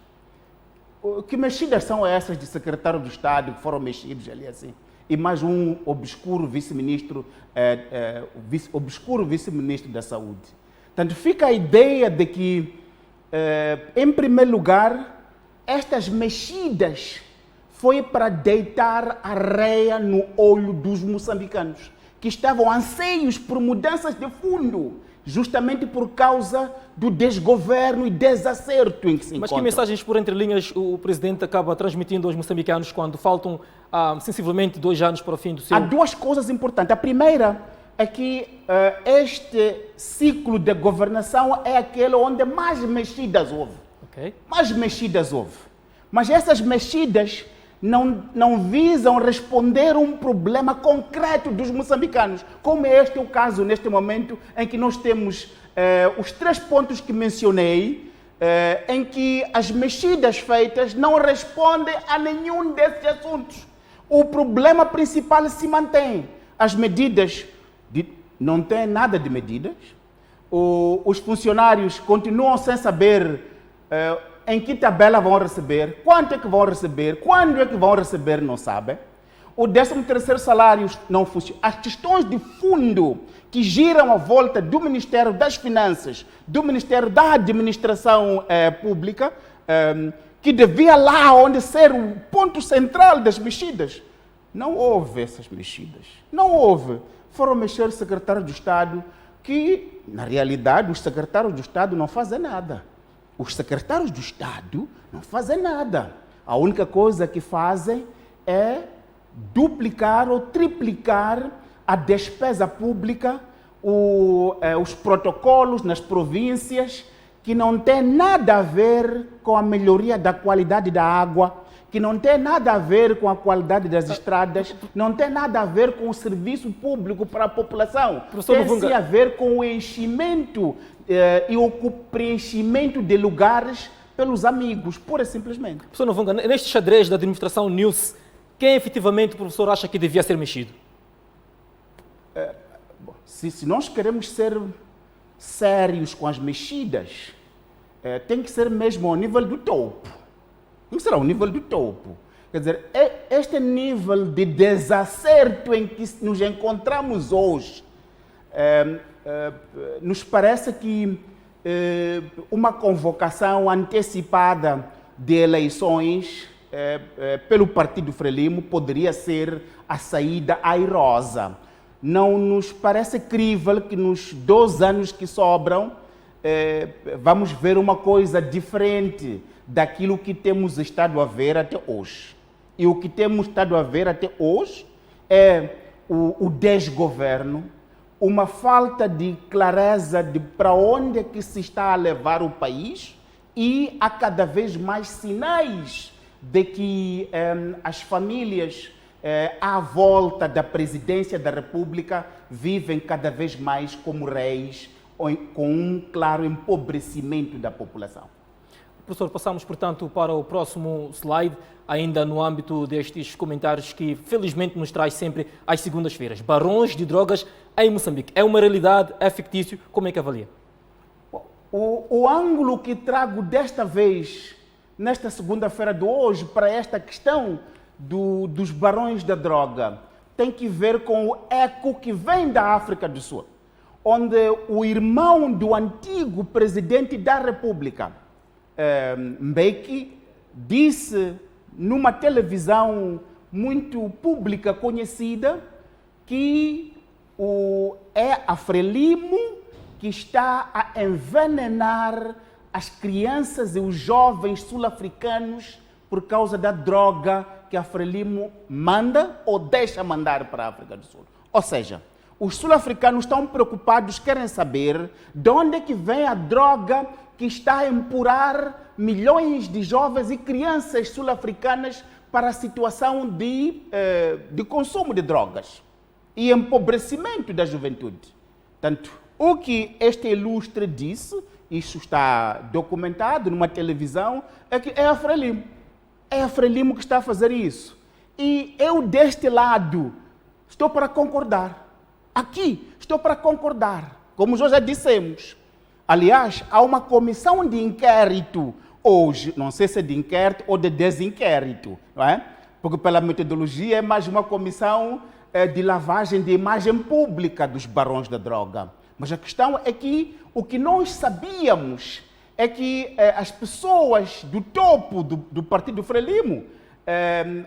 Que mexidas são essas de secretário do Estado que foram mexidos ali assim? E mais um obscuro vice-ministro da Saúde. Portanto, fica a ideia de que, em primeiro lugar, estas mexidas foi para deitar areia no olho dos moçambicanos, que estavam anseios por mudanças de fundo, justamente por causa do desgoverno e desacerto em que se encontram. Mas que mensagens por entre linhas o presidente acaba transmitindo aos moçambicanos quando faltam sensivelmente 2 anos para o fim do seu... Há 2 coisas importantes. A primeira é que este ciclo de governação é aquele onde mais mexidas houve. Okay. Mais mexidas houve. Mas essas mexidas não visam responder um problema concreto dos moçambicanos, como este é o caso neste momento em que nós temos os 3 pontos que mencionei, em que as mexidas feitas não respondem a nenhum desses assuntos. O problema principal se mantém. As medidas não tem nada de medidas. Os funcionários continuam sem saber em que tabela vão receber, quanto é que vão receber, quando é que vão receber, não sabem. O 13º salário não funciona. As questões de fundo que giram à volta do Ministério das Finanças, do Ministério da Administração Pública, que devia lá onde ser o ponto central das mexidas, não houve essas mexidas. Não houve. Foram mexer secretários de Estado que, na realidade, os secretários de Estado não fazem nada. Os secretários de Estado não fazem nada. A única coisa que fazem é duplicar ou triplicar a despesa pública, os protocolos nas províncias, que não tem nada a ver com a melhoria da qualidade da água, que não tem nada a ver com a qualidade das estradas, não tem nada a ver com o serviço público para a população. Tem a ver com o enchimento e o preenchimento de lugares pelos amigos, pura e simplesmente. Professor Novunga, neste xadrez da administração News, quem efetivamente o professor acha que devia ser mexido? Se nós queremos ser sérios com as mexidas, tem que ser mesmo ao nível do topo. Tem que ser ao nível do topo. Quer dizer, este nível de desacerto em que nos encontramos hoje, nos parece que uma convocação antecipada de eleições pelo Partido Frelimo poderia ser a saída airosa. Não nos parece crível que nos 2 anos que sobram vamos ver uma coisa diferente daquilo que temos estado a ver até hoje. E o que temos estado a ver até hoje é o desgoverno, uma falta de clareza de para onde é que se está a levar o país, e há cada vez mais sinais de que as famílias à volta da presidência da República vivem cada vez mais como reis, com um claro empobrecimento da população. Professor, passamos, portanto, para o próximo slide, ainda no âmbito destes comentários que, felizmente, nos traz sempre às segundas-feiras. Barões de drogas em Moçambique. É uma realidade? É fictício? Como é que avalia? O ângulo que trago desta vez, nesta segunda-feira de hoje, para esta questão dos barões da droga, tem que ver com o eco que vem da África do Sul, onde o irmão do antigo presidente da República, Mbeki, disse numa televisão muito pública conhecida que é a Frelimo que está a envenenar as crianças e os jovens sul-africanos por causa da droga que a Frelimo manda ou deixa mandar para a África do Sul. Ou seja, os sul-africanos estão preocupados, querem saber de onde é que vem a droga que está a empurrar milhões de jovens e crianças sul-africanas para a situação de consumo de drogas e empobrecimento da juventude. Portanto, o que este ilustre disse, isso está documentado numa televisão, é que é a Frelimo. É a Frelimo que está a fazer isso. E eu, deste lado, estou para concordar. Aqui, estou para concordar. Como já dissemos. Aliás, há uma comissão de inquérito hoje, não sei se é de inquérito ou de desinquérito, não é? Porque pela metodologia é mais uma comissão de lavagem de imagem pública dos barões da droga. Mas a questão é que o que nós sabíamos é que as pessoas do topo do Partido Frelimo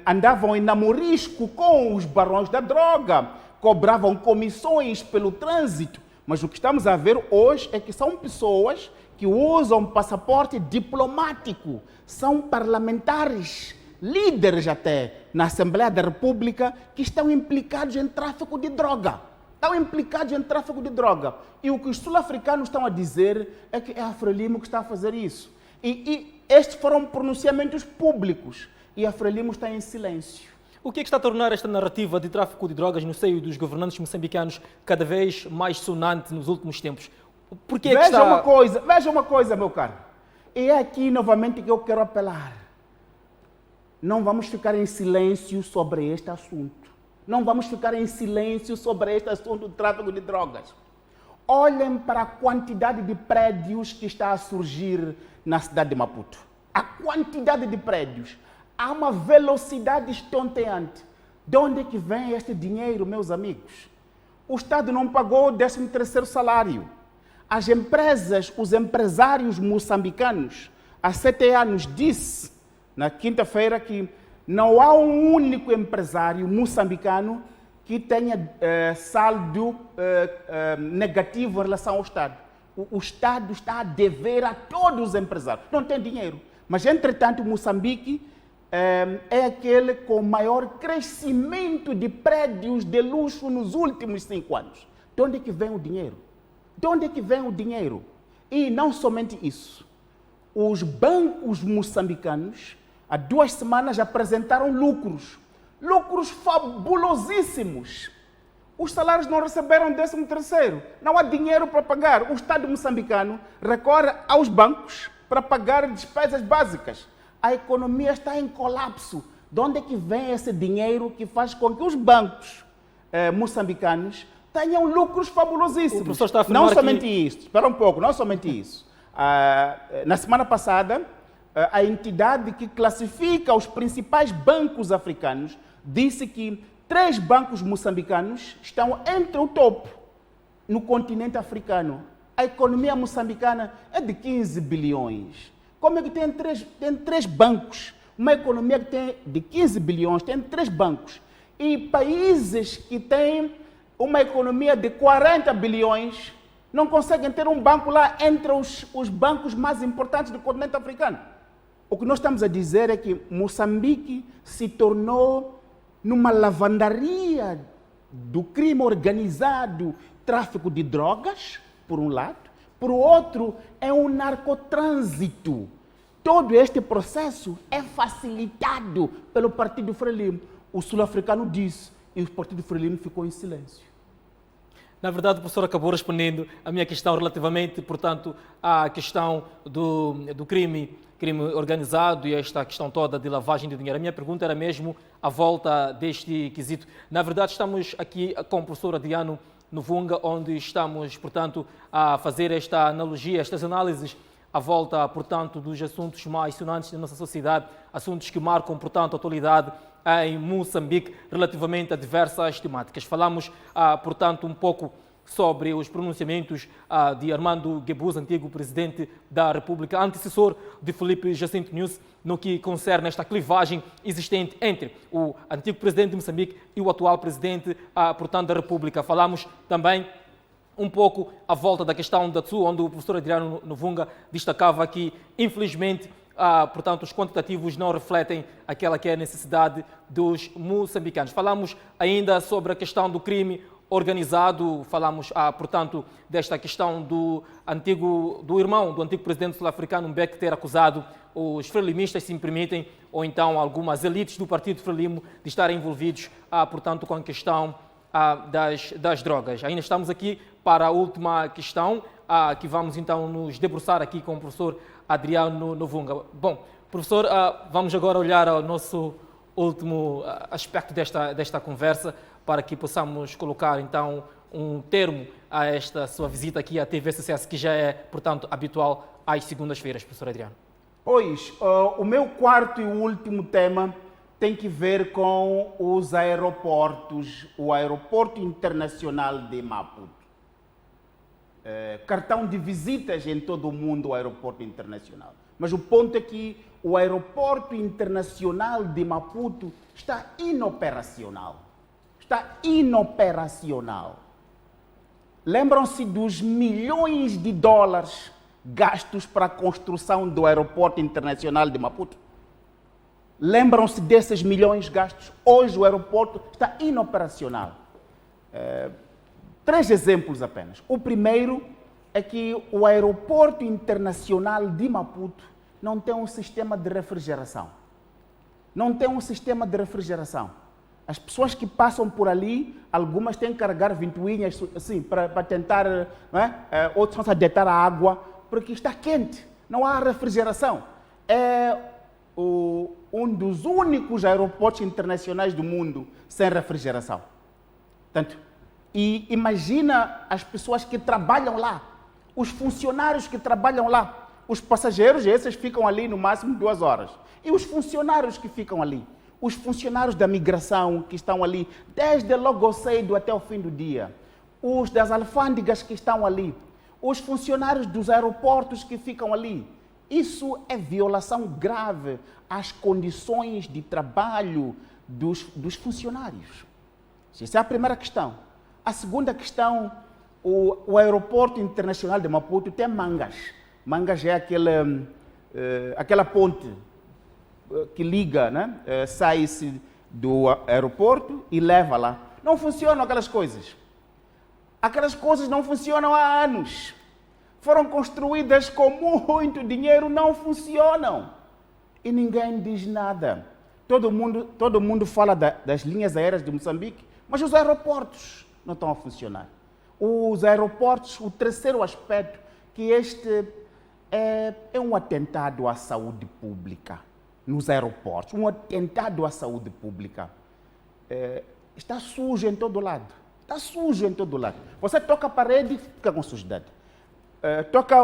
andavam em namorisco com os barões da droga, cobravam comissões pelo trânsito. Mas o que estamos a ver hoje é que são pessoas que usam passaporte diplomático, são parlamentares, líderes até, na Assembleia da República, que estão implicados em tráfico de droga. Estão implicados em tráfico de droga. E o que os sul-africanos estão a dizer é que é a Frelimo que está a fazer isso. E estes foram pronunciamentos públicos. E a Frelimo está em silêncio. O que é que está a tornar esta narrativa de tráfico de drogas no seio dos governantes moçambicanos cada vez mais sonante nos últimos tempos? Por que veja uma coisa, meu caro. E é aqui novamente que eu quero apelar. Não vamos ficar em silêncio sobre este assunto. Não vamos ficar em silêncio sobre este assunto do tráfico de drogas. Olhem para a quantidade de prédios que está a surgir na cidade de Maputo. A quantidade de prédios. Há uma velocidade estonteante. De onde é que vem este dinheiro, meus amigos? O Estado não pagou o 13º salário. As empresas, os empresários moçambicanos, há 7 anos, disse na quinta-feira que Não há um único empresário moçambicano que tenha saldo negativo em relação ao Estado. O Estado está a dever a todos os empresários. Não tem dinheiro. Mas, entretanto, Moçambique é aquele com maior crescimento de prédios de luxo nos últimos 5 anos. De onde é que vem o dinheiro? De onde é que vem o dinheiro? E não somente isso. Os bancos moçambicanos, há 2 semanas, apresentaram lucros. Lucros fabulosíssimos. Os salários não receberam 13º. Não há dinheiro para pagar. O Estado moçambicano recorre aos bancos para pagar despesas básicas. A economia está em colapso. De onde é que vem esse dinheiro que faz com que os bancos moçambicanos tenham lucros fabulosíssimos? O professor está a afirmar não somente isso. Espera um pouco, não somente isso. Na semana passada, a entidade que classifica os principais bancos africanos disse que 3 bancos moçambicanos estão entre o topo no continente africano. A economia moçambicana é de 15 bilhões. Como é que tem três bancos? Uma economia que tem de 15 bilhões, tem 3 bancos. E países que têm uma economia de 40 bilhões não conseguem ter um banco lá entre os bancos mais importantes do continente africano. O que nós estamos a dizer é que Moçambique se tornou numa lavandaria do crime organizado, tráfico de drogas, por um lado. Por outro, é um narcotrânsito. Todo este processo é facilitado pelo Partido Frelimo. O sul-africano disse e o Partido Frelimo ficou em silêncio. Na verdade, o professor acabou respondendo a minha questão relativamente, portanto, à questão do crime organizado e esta questão toda de lavagem de dinheiro. A minha pergunta era mesmo à volta deste quesito. Na verdade, estamos aqui com o professor Adriano Novunga, onde estamos, portanto, a fazer esta analogia, estas análises à volta, portanto, dos assuntos mais sonantes da nossa sociedade, assuntos que marcam, portanto, a atualidade em Moçambique relativamente a diversas temáticas. Falamos, portanto, um pouco sobre os pronunciamentos de Armando Guebuza, antigo presidente da República, antecessor de Filipe Jacinto Nunes, no que concerne esta clivagem existente entre o antigo presidente de Moçambique e o atual presidente, portanto, da República. Falamos também um pouco à volta da questão da TSU, onde o professor Adriano Novunga destacava que, infelizmente, portanto, os quantitativos não refletem aquela que é a necessidade dos moçambicanos. Falamos ainda sobre a questão do crime organizado, falamos, portanto, desta questão do irmão do antigo presidente sul-africano Mbeki ter acusado os frelimistas, se me permitem, ou então algumas elites do Partido Frelimo de estarem envolvidos, portanto, com a questão das drogas. Ainda estamos aqui para a última questão, que vamos então nos debruçar aqui com o professor Adriano Novunga. Bom, professor, vamos agora olhar ao nosso último aspecto desta conversa, para que possamos colocar então um termo a esta sua visita aqui à TV Sucesso, que já é, portanto, habitual às segundas-feiras, professor Adriano. Pois, o meu quarto e último tema tem que ver com os aeroportos, o Aeroporto Internacional de Maputo. Cartão de visitas em todo o mundo, o Aeroporto Internacional. Mas o ponto é que o Aeroporto Internacional de Maputo está inoperacional. Está inoperacional. Lembram-se dos milhões de dólares gastos para a construção do Aeroporto Internacional de Maputo? Lembram-se desses milhões gastos? Hoje o aeroporto está inoperacional. 3 exemplos apenas. O primeiro é que o Aeroporto Internacional de Maputo não tem um sistema de refrigeração. Não tem um sistema de refrigeração. As pessoas que passam por ali, algumas têm que carregar ventoinhas assim, para tentar, não é? Outros vão deitar a água, porque está quente, não há refrigeração. É um dos únicos aeroportos internacionais do mundo sem refrigeração. Portanto, e imagina as pessoas que trabalham lá, os funcionários que trabalham lá, os passageiros, esses ficam ali no máximo 2 horas. E os funcionários que ficam ali? Os funcionários da migração que estão ali desde logo cedo até o fim do dia, os das alfândegas que estão ali, os funcionários dos aeroportos que ficam ali, Isso é violação grave às condições de trabalho dos funcionários. Essa é a primeira questão. A segunda questão, o aeroporto internacional de Maputo tem mangas. Mangas é aquela ponte que liga, né? Sai-se do aeroporto e leva lá. Não funcionam aquelas coisas. Aquelas coisas não funcionam há anos. Foram construídas com muito dinheiro, não funcionam. E ninguém diz nada. Todo mundo fala das linhas aéreas de Moçambique, mas os aeroportos não estão a funcionar. Os aeroportos, o terceiro aspecto, que este é um atentado à saúde pública nos aeroportos, um atentado à saúde pública. Está sujo em todo lado. Está sujo em todo lado. Você toca a parede, fica com sujidade. Toca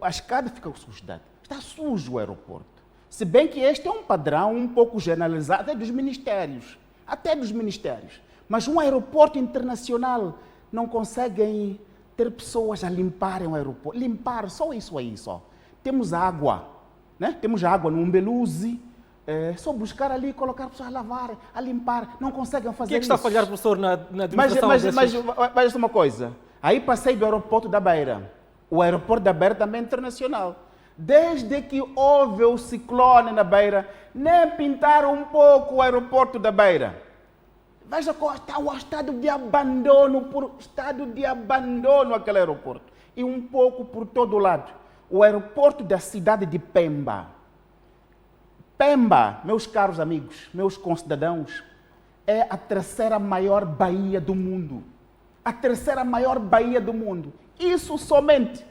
a escada, fica com sujidade. Está sujo o aeroporto. Se bem que este é um padrão um pouco generalizado até dos ministérios. Mas um aeroporto internacional não conseguem ter pessoas a limparem o aeroporto. Limpar, só isso aí, só. Temos água, né? Temos água no Umbeluzi. Só buscar ali, colocar pessoas a lavar, a limpar. Não conseguem fazer isso. O que é que está a falhar, professor, na administração Mas uma coisa. Aí passei do aeroporto da Beira. O aeroporto da Beira também é internacional. Desde que houve o ciclone na Beira, nem pintaram um pouco o aeroporto da Beira. Veja qual está o estado de abandono aquele aeroporto. E um pouco por todo lado. O aeroporto da cidade de Pemba. Pemba, meus caros amigos, meus concidadãos, é a terceira maior baía do mundo. A terceira maior baía do mundo. Isso somente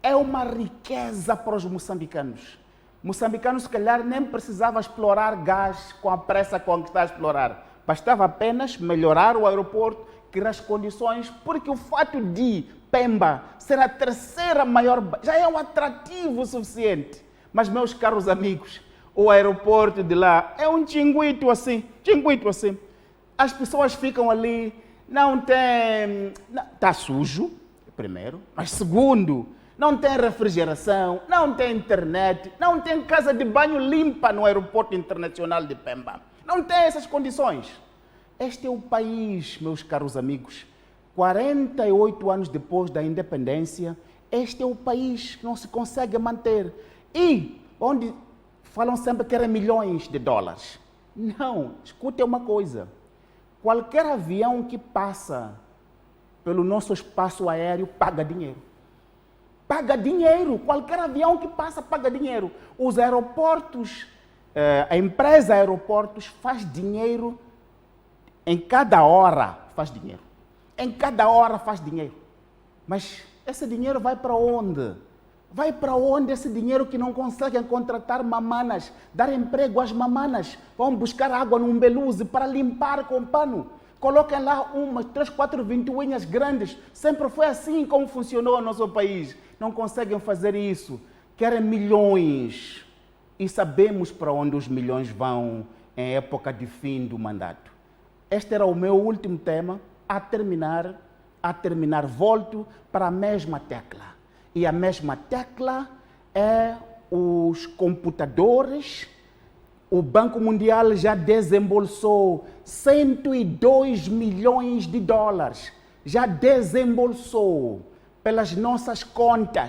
é uma riqueza para os moçambicanos. Moçambicanos, se calhar, nem precisava explorar gás com a pressa com que está a explorar. Bastava apenas melhorar o aeroporto, criar as condições, porque o fato de Pemba ser a terceira maior já é um atrativo suficiente. Mas, meus caros amigos, o aeroporto de lá é um tinguito assim. As pessoas ficam ali, está sujo, primeiro, mas segundo, não tem refrigeração, não tem internet, não tem casa de banho limpa no aeroporto internacional de Pemba. Não tem essas condições. Este é o país, meus caros amigos, 48 anos depois da independência, este é o país que não se consegue manter. E onde falam sempre que era milhões de dólares. Não, escutem uma coisa. Qualquer avião que passa pelo nosso espaço aéreo paga dinheiro. Paga dinheiro. Qualquer avião que passa paga dinheiro. Os aeroportos, a empresa aeroportos faz dinheiro em cada hora. Faz dinheiro. Em cada hora faz dinheiro. Mas esse dinheiro vai para onde? Vai para onde esse dinheiro que não conseguem contratar mamanas, dar emprego às mamanas? Vão buscar água no Umbeluzi para limpar com pano. Coloquem lá umas 3, 4 ventoinhas grandes. Sempre foi assim como funcionou o nosso país. Não conseguem fazer isso. Querem milhões. E sabemos para onde os milhões vão em época de fim do mandato. Este era o meu último tema. A terminar, volto para a mesma tecla. E a mesma tecla é os computadores. O Banco Mundial já desembolsou 102 milhões de dólares. Já desembolsou pelas nossas contas.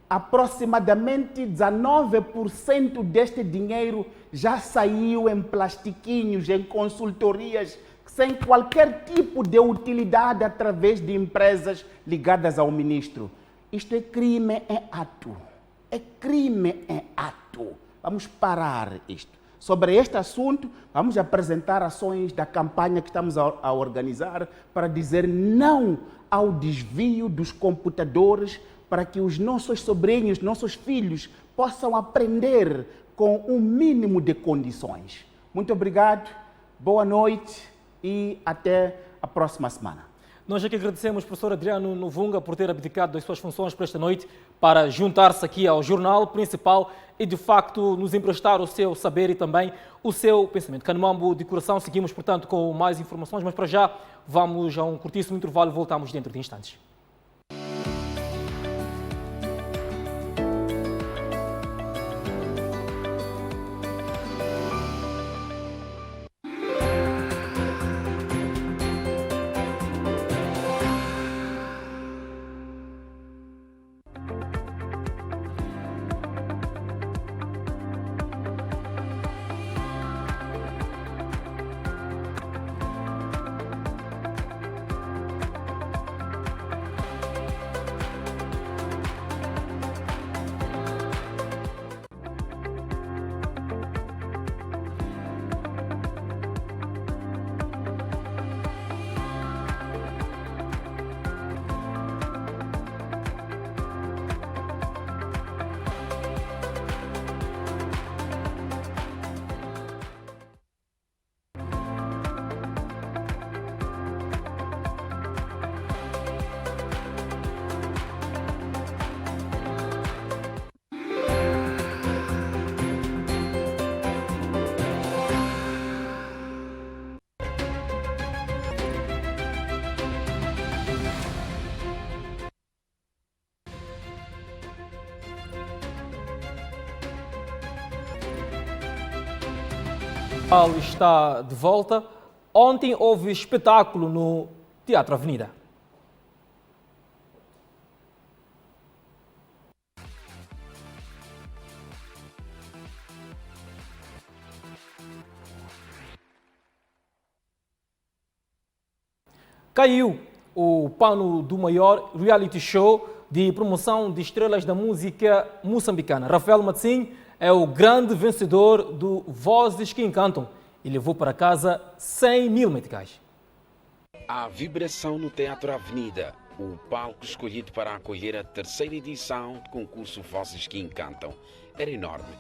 Aproximadamente 19% deste dinheiro já saiu em plastiquinhos, em consultorias, sem qualquer tipo de utilidade através de empresas ligadas ao ministro. Isto é crime em ato. É crime em ato. Vamos parar isto. Sobre este assunto, vamos apresentar ações da campanha que estamos a organizar para dizer não ao desvio dos computadores, para que os nossos sobrinhos, nossos filhos, possam aprender com um mínimo de condições. Muito obrigado, boa noite e até a próxima semana. Nós aqui agradecemos ao professor Adriano Novunga por ter abdicado das suas funções para esta noite, para juntar-se aqui ao Jornal Principal e, de facto, nos emprestar o seu saber e também o seu pensamento. Canemambo de coração, seguimos, portanto, com mais informações, mas para já vamos a um curtíssimo intervalo e voltamos dentro de instantes. Está de volta. Ontem houve espetáculo no Teatro Avenida. Caiu o pano do maior reality show de promoção de estrelas da música moçambicana. Rafael Matsim é o grande vencedor do Vozes que Encantam e levou para casa 100 mil meticais. A vibração no Teatro Avenida, o palco escolhido para acolher a terceira edição do concurso Vozes que Encantam, era enorme.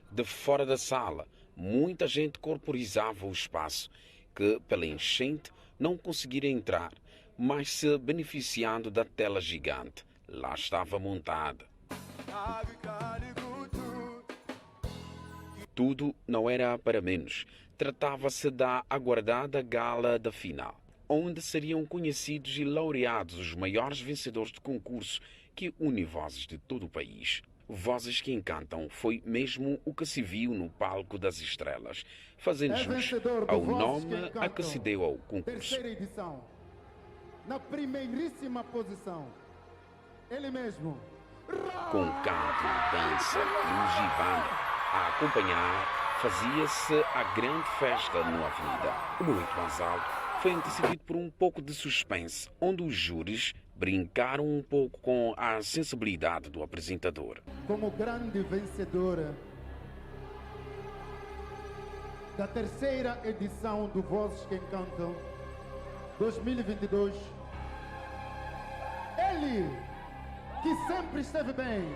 De fora da sala, muita gente corporizava o espaço, que pela enchente não conseguiram entrar, mas se beneficiando da tela gigante. Lá estava montada. Tudo não era para menos. Tratava-se da aguardada gala da final, onde seriam conhecidos e laureados os maiores vencedores do concurso que une vozes de todo o país. Vozes que Encantam foi mesmo o que se viu no palco das estrelas, fazendo jus ao nome a que se deu ao concurso. Terceira edição, na primeiríssima posição, ele mesmo. Com canto, dança, luz e banda a acompanhar, fazia-se a grande festa no Avenida. O momento mais alto foi antecedido por um pouco de suspense, onde os júris brincaram um pouco com a sensibilidade do apresentador. Como grande vencedora da terceira edição do Vozes que Encantam 2022, ele que sempre esteve bem.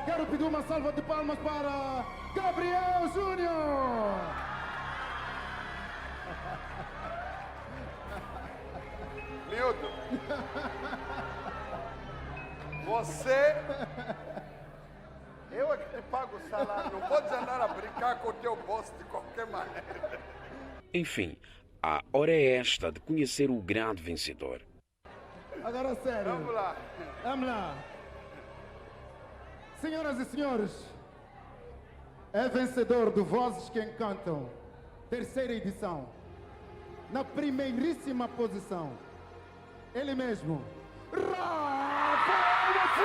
Quero pedir uma salva de palmas para Gabriel Júnior. Milton, você, eu é que te pago o salário, não podes andar a brincar com o teu bolso de qualquer maneira. Enfim, a hora é esta de conhecer o grande vencedor. Agora sério. Vamos lá. Vamos lá. Senhoras e senhores, é vencedor do Vozes que Encantam, terceira edição, na primeiríssima posição, ele mesmo, Rafael Matsim!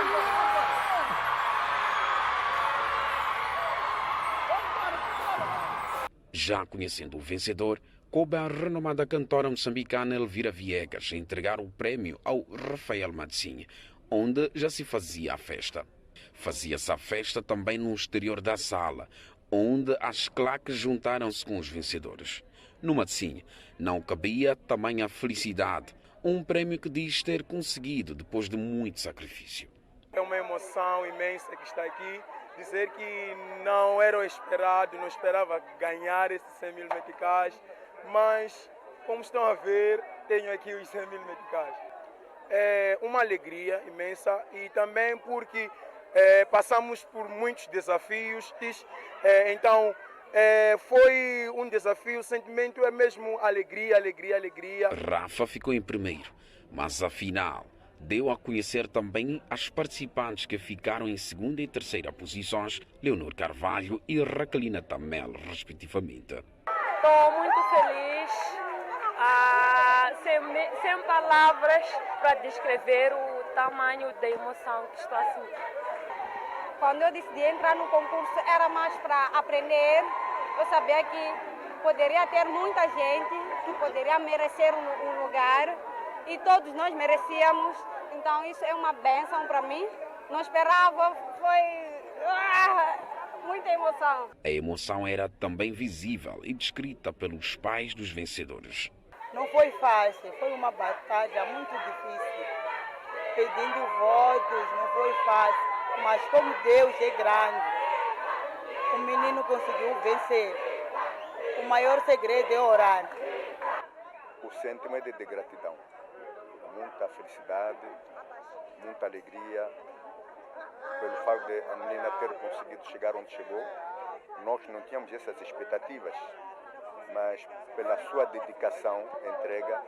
Já conhecendo o vencedor, coube a renomada cantora moçambicana Elvira Viegas entregar o prémio ao Rafael Matsim, onde já se fazia a festa. Fazia-se a festa também no exterior da sala, onde as claques juntaram-se com os vencedores. No Matsim não cabia tamanha felicidade, um prémio que diz ter conseguido depois de muito sacrifício. É uma emoção imensa que está aqui, dizer que não era o esperado, não esperava ganhar esses 100 mil meticais, mas como estão a ver, tenho aqui os 100 mil meticais. É uma alegria imensa e também porque passamos por muitos desafios, então foi um desafio, o sentimento é mesmo alegria, alegria, alegria. Rafa ficou em primeiro, mas afinal deu a conhecer também as participantes que ficaram em segunda e terceira posições, Leonor Carvalho e Raquelina Tamel, respectivamente. Estou muito feliz, sem palavras para descrever o tamanho da emoção que estou a sentir. Quando eu decidi entrar no concurso era mais para aprender, eu sabia que poderia ter muita gente que poderia merecer um lugar e todos nós merecíamos, então isso é uma bênção para mim, não esperava, foi muita emoção. A emoção era também visível e descrita pelos pais dos vencedores. Não foi fácil, foi uma batalha muito difícil, pedindo votos, não foi fácil. Mas como Deus é grande, o menino conseguiu vencer. O maior segredo é orar. O sentimento de gratidão, muita felicidade, muita alegria, pelo fato de a menina ter conseguido chegar onde chegou. Nós não tínhamos essas expectativas, mas pela sua dedicação, entrega,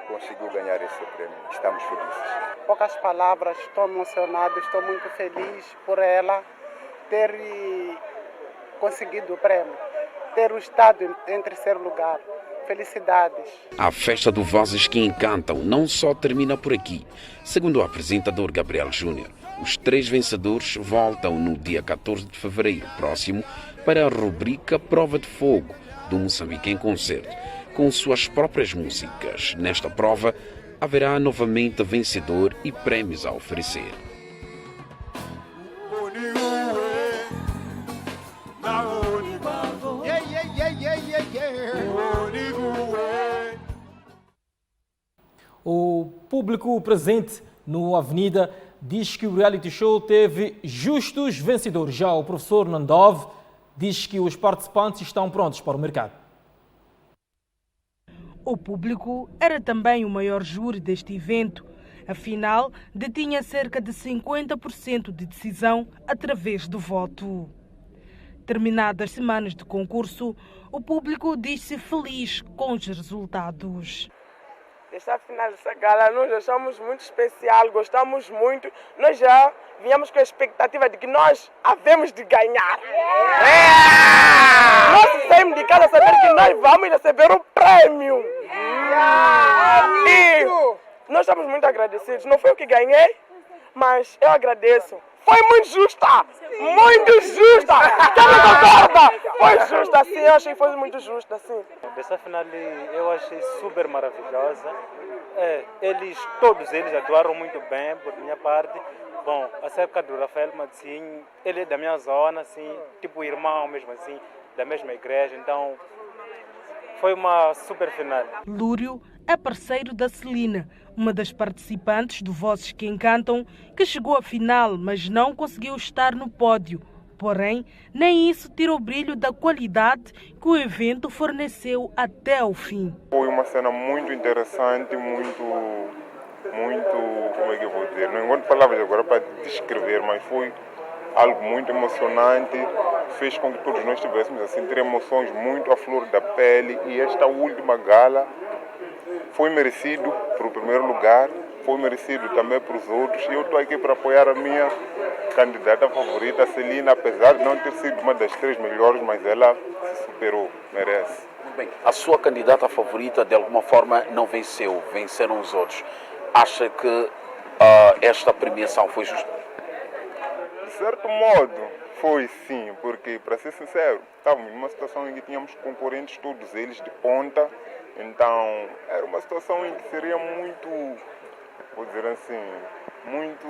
conseguiu ganhar esse prêmio. Estamos felizes. Poucas palavras, estou emocionado, estou muito feliz por ela ter conseguido o prémio, ter o Estado em terceiro lugar. Felicidades. A festa do Vozes que Encantam não só termina por aqui. Segundo o apresentador Gabriel Júnior, os 3 vencedores voltam no dia 14 de fevereiro próximo para a rubrica Prova de Fogo do Moçambique em Concerto, com suas próprias músicas. Nesta prova, haverá novamente vencedor e prémios a oferecer. O público presente no Avenida diz que o reality show teve justos vencedores. Já o professor Nandov diz que os participantes estão prontos para o mercado. O público era também o maior júri deste evento. Afinal, detinha cerca de 50% de decisão através do voto. Terminadas semanas de concurso, o público diz-se feliz com os resultados. Esta final dessa gala nós achamos muito especial, gostamos muito. Nós já viemos com a expectativa de que nós havemos de ganhar. Nós saímos de casa a saber que nós vamos receber o prêmio. E nós estamos muito agradecidos. Não foi eu que ganhei, mas eu agradeço. Foi muito justa! Muito justa! Quem não concorda? Foi justa, sim. Eu achei que foi muito justa, sim. Essa final eu achei super maravilhosa. Todos eles atuaram muito bem, por minha parte. Bom, acerca do Rafael Madzinho, ele é da minha zona, assim, tipo irmão mesmo assim, da mesma igreja. Então, foi uma super final. Lúrio é parceiro da Celina, uma das participantes do Vozes que Encantam, que chegou à final, mas não conseguiu estar no pódio. Porém, nem isso tira o brilho da qualidade que o evento forneceu até o fim. Foi uma cena muito interessante, muito, como é que eu vou dizer? Não encontro palavras agora para descrever, mas foi algo muito emocionante, fez com que todos nós estivéssemos a sentir emoções muito à flor da pele, e esta última gala foi merecido para o primeiro lugar, foi merecido também para os outros, e eu estou aqui para apoiar a minha candidata favorita, Celina, apesar de não ter sido uma das 3 melhores, mas ela se superou, merece. Bem, a sua candidata favorita de alguma forma não venceu, venceram os outros. Acha que esta premiação foi justa? De certo modo, foi sim, porque, para ser sincero, estávamos numa situação em que tínhamos concorrentes, todos eles de ponta, então era uma situação em que seria muito, vou dizer assim, muito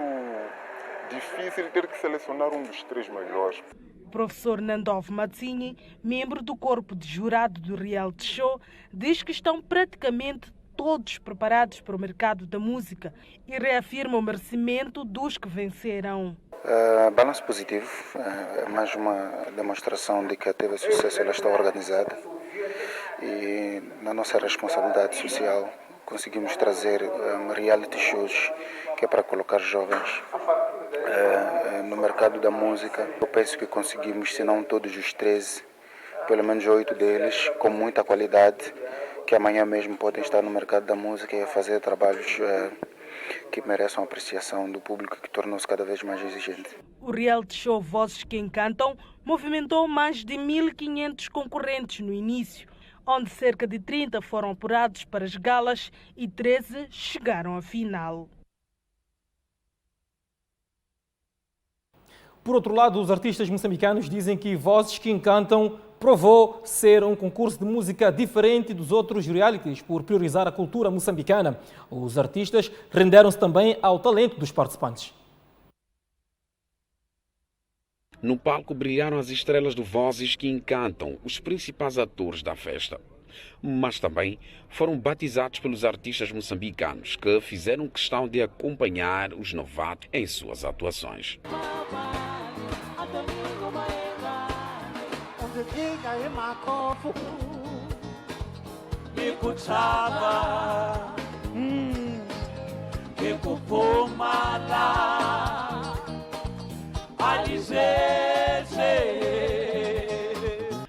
difícil ter que selecionar um dos 3 melhores. O professor Nandov Mazzini, membro do corpo de jurado do reality show, diz que estão praticamente todos preparados para o mercado da música e reafirma o merecimento dos que venceram. Balanço positivo, é mais uma demonstração de que teve sucesso, ela está organizada, e na nossa responsabilidade social conseguimos trazer reality shows que é para colocar jovens no mercado da música. Eu penso que conseguimos, se não todos os 13, pelo menos 8 deles, com muita qualidade, que amanhã mesmo podem estar no mercado da música e fazer trabalhos que mereçam a apreciação do público, que tornou-se cada vez mais exigente. O reality show Vozes que Encantam movimentou mais de 1.500 concorrentes no início, onde cerca de 30 foram apurados para as galas e 13 chegaram à final. Por outro lado, os artistas moçambicanos dizem que Vozes que Encantam provou ser um concurso de música diferente dos outros realities por priorizar a cultura moçambicana. Os artistas renderam-se também ao talento dos participantes. No palco brilharam as estrelas do Vozes que Encantam, os principais atores da festa. Mas também foram batizados pelos artistas moçambicanos, que fizeram questão de acompanhar os novatos em suas atuações.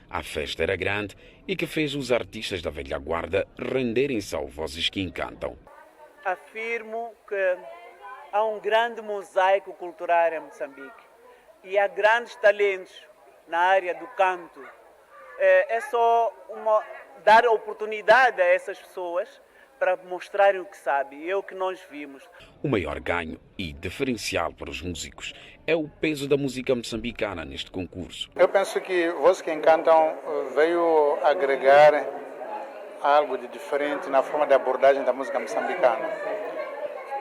A festa era grande e que fez os artistas da velha guarda renderem-se ao Vozes que Encantam. Afirmo que há um grande mosaico cultural em Moçambique e há grandes talentos na área do canto. É só dar oportunidade a essas pessoas para mostrarem o que sabem, é o que nós vimos. O maior ganho e diferencial para os músicos é o peso da música moçambicana neste concurso. Eu penso que Vozes que Encantam veio agregar algo de diferente na forma de abordagem da música moçambicana.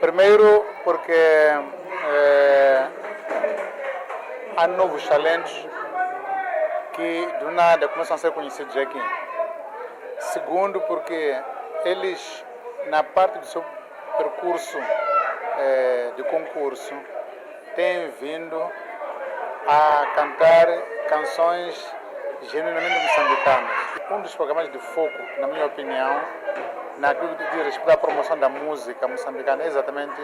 Primeiro, porque há novos talentos que do nada começam a ser conhecidos aqui. Segundo, porque eles, na parte do seu percurso de concurso, têm vindo a cantar canções genuinamente moçambicanas. Um dos programas de foco, na minha opinião, naquilo que diz respeito à promoção da música moçambicana, é exatamente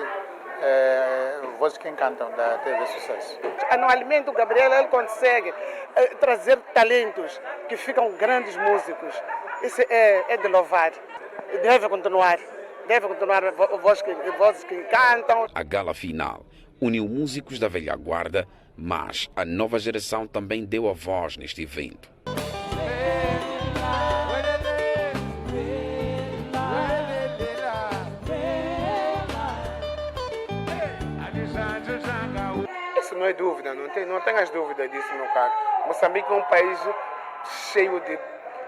Vozes que Encantam, da TV Sucesso. Anualmente o Gabriel ele consegue trazer talentos que ficam grandes músicos. Isso é de louvar. Deve continuar Vozes que Encantam. A gala final uniu músicos da velha guarda, mas a nova geração também deu a voz neste evento. Isso não é dúvida, não tem as dúvidas disso, meu caro. Moçambique é um país cheio de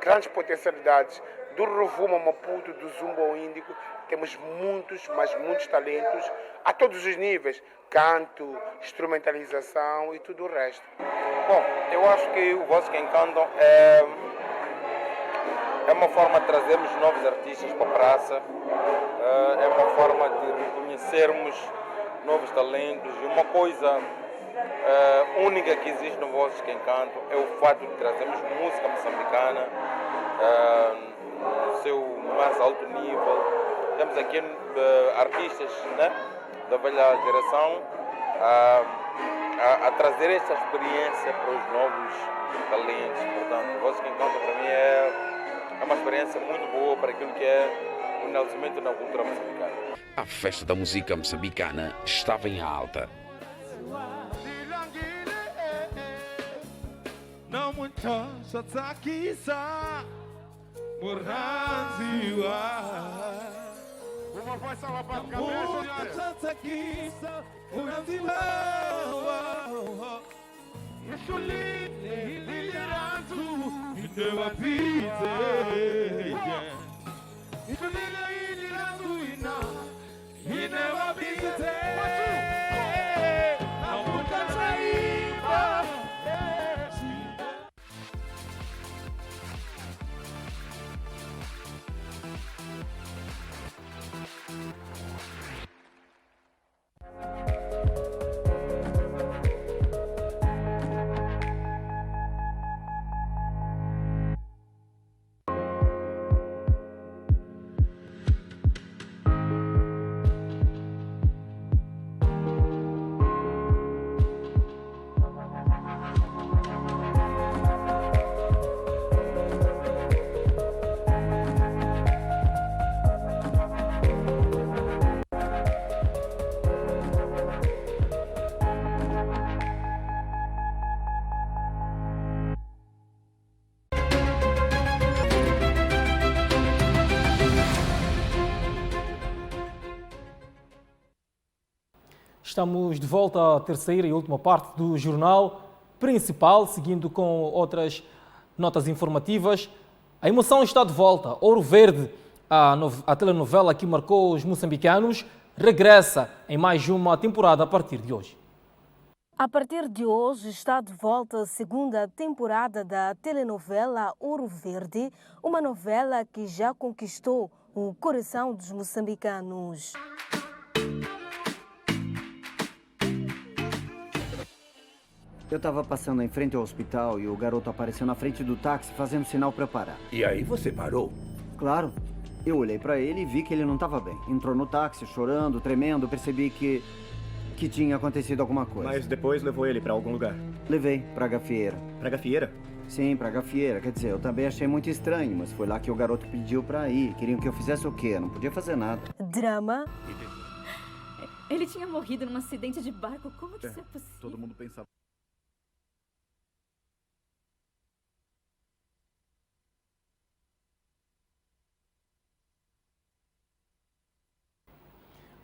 grandes potencialidades. Do Rovuma ao Maputo, do Zumba ao Índico, temos muitos, mas muitos talentos a todos os níveis. Canto, instrumentalização e tudo o resto. Bom, eu acho que o Vozes que Encantam é uma forma de trazermos novos artistas para a praça, é uma forma de reconhecermos novos talentos e uma coisa única que existe no Vozes que Encantam é o fato de trazermos música moçambicana no seu mais alto nível. Temos aqui artistas, né, da velha geração a trazer esta experiência para os novos talentos. Portanto, Vozes que Encantam para mim é uma experiência muito boa para aquilo que é o enaltecimento na cultura moçambicana. A festa da música moçambicana estava em alta. Não muito uma voz salva para o cabelo, Estamos de volta à terceira e última parte do jornal principal, seguindo com outras notas informativas. A emoção está de volta. Ouro Verde, a telenovela que marcou os moçambicanos, regressa em mais uma temporada a partir de hoje. A partir de hoje está de volta a segunda temporada da telenovela Ouro Verde, uma novela que já conquistou o coração dos moçambicanos. Eu estava passando em frente ao hospital e o garoto apareceu na frente do táxi fazendo sinal para parar. E aí você parou? Claro. Eu olhei para ele e vi que ele não estava bem. Entrou no táxi chorando, tremendo, percebi que tinha acontecido alguma coisa. Mas depois levou ele para algum lugar? Levei para a gafieira. Para a gafieira? Sim, para a gafieira. Quer dizer, eu também achei muito estranho, mas foi lá que o garoto pediu para ir. Queriam que eu fizesse o quê? Eu não podia fazer nada. Drama. Ele tinha morrido num acidente de barco. Como que isso é possível? Todo mundo pensava.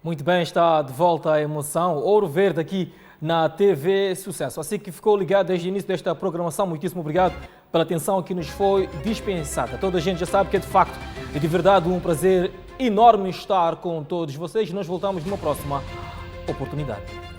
Muito bem, está de volta a emoção. Ouro Verde aqui na TV Sucesso. Assim que ficou ligado desde o início desta programação, muitíssimo obrigado pela atenção que nos foi dispensada. Toda a gente já sabe que é de facto e de verdade um prazer enorme estar com todos vocês. Nós voltamos numa próxima oportunidade.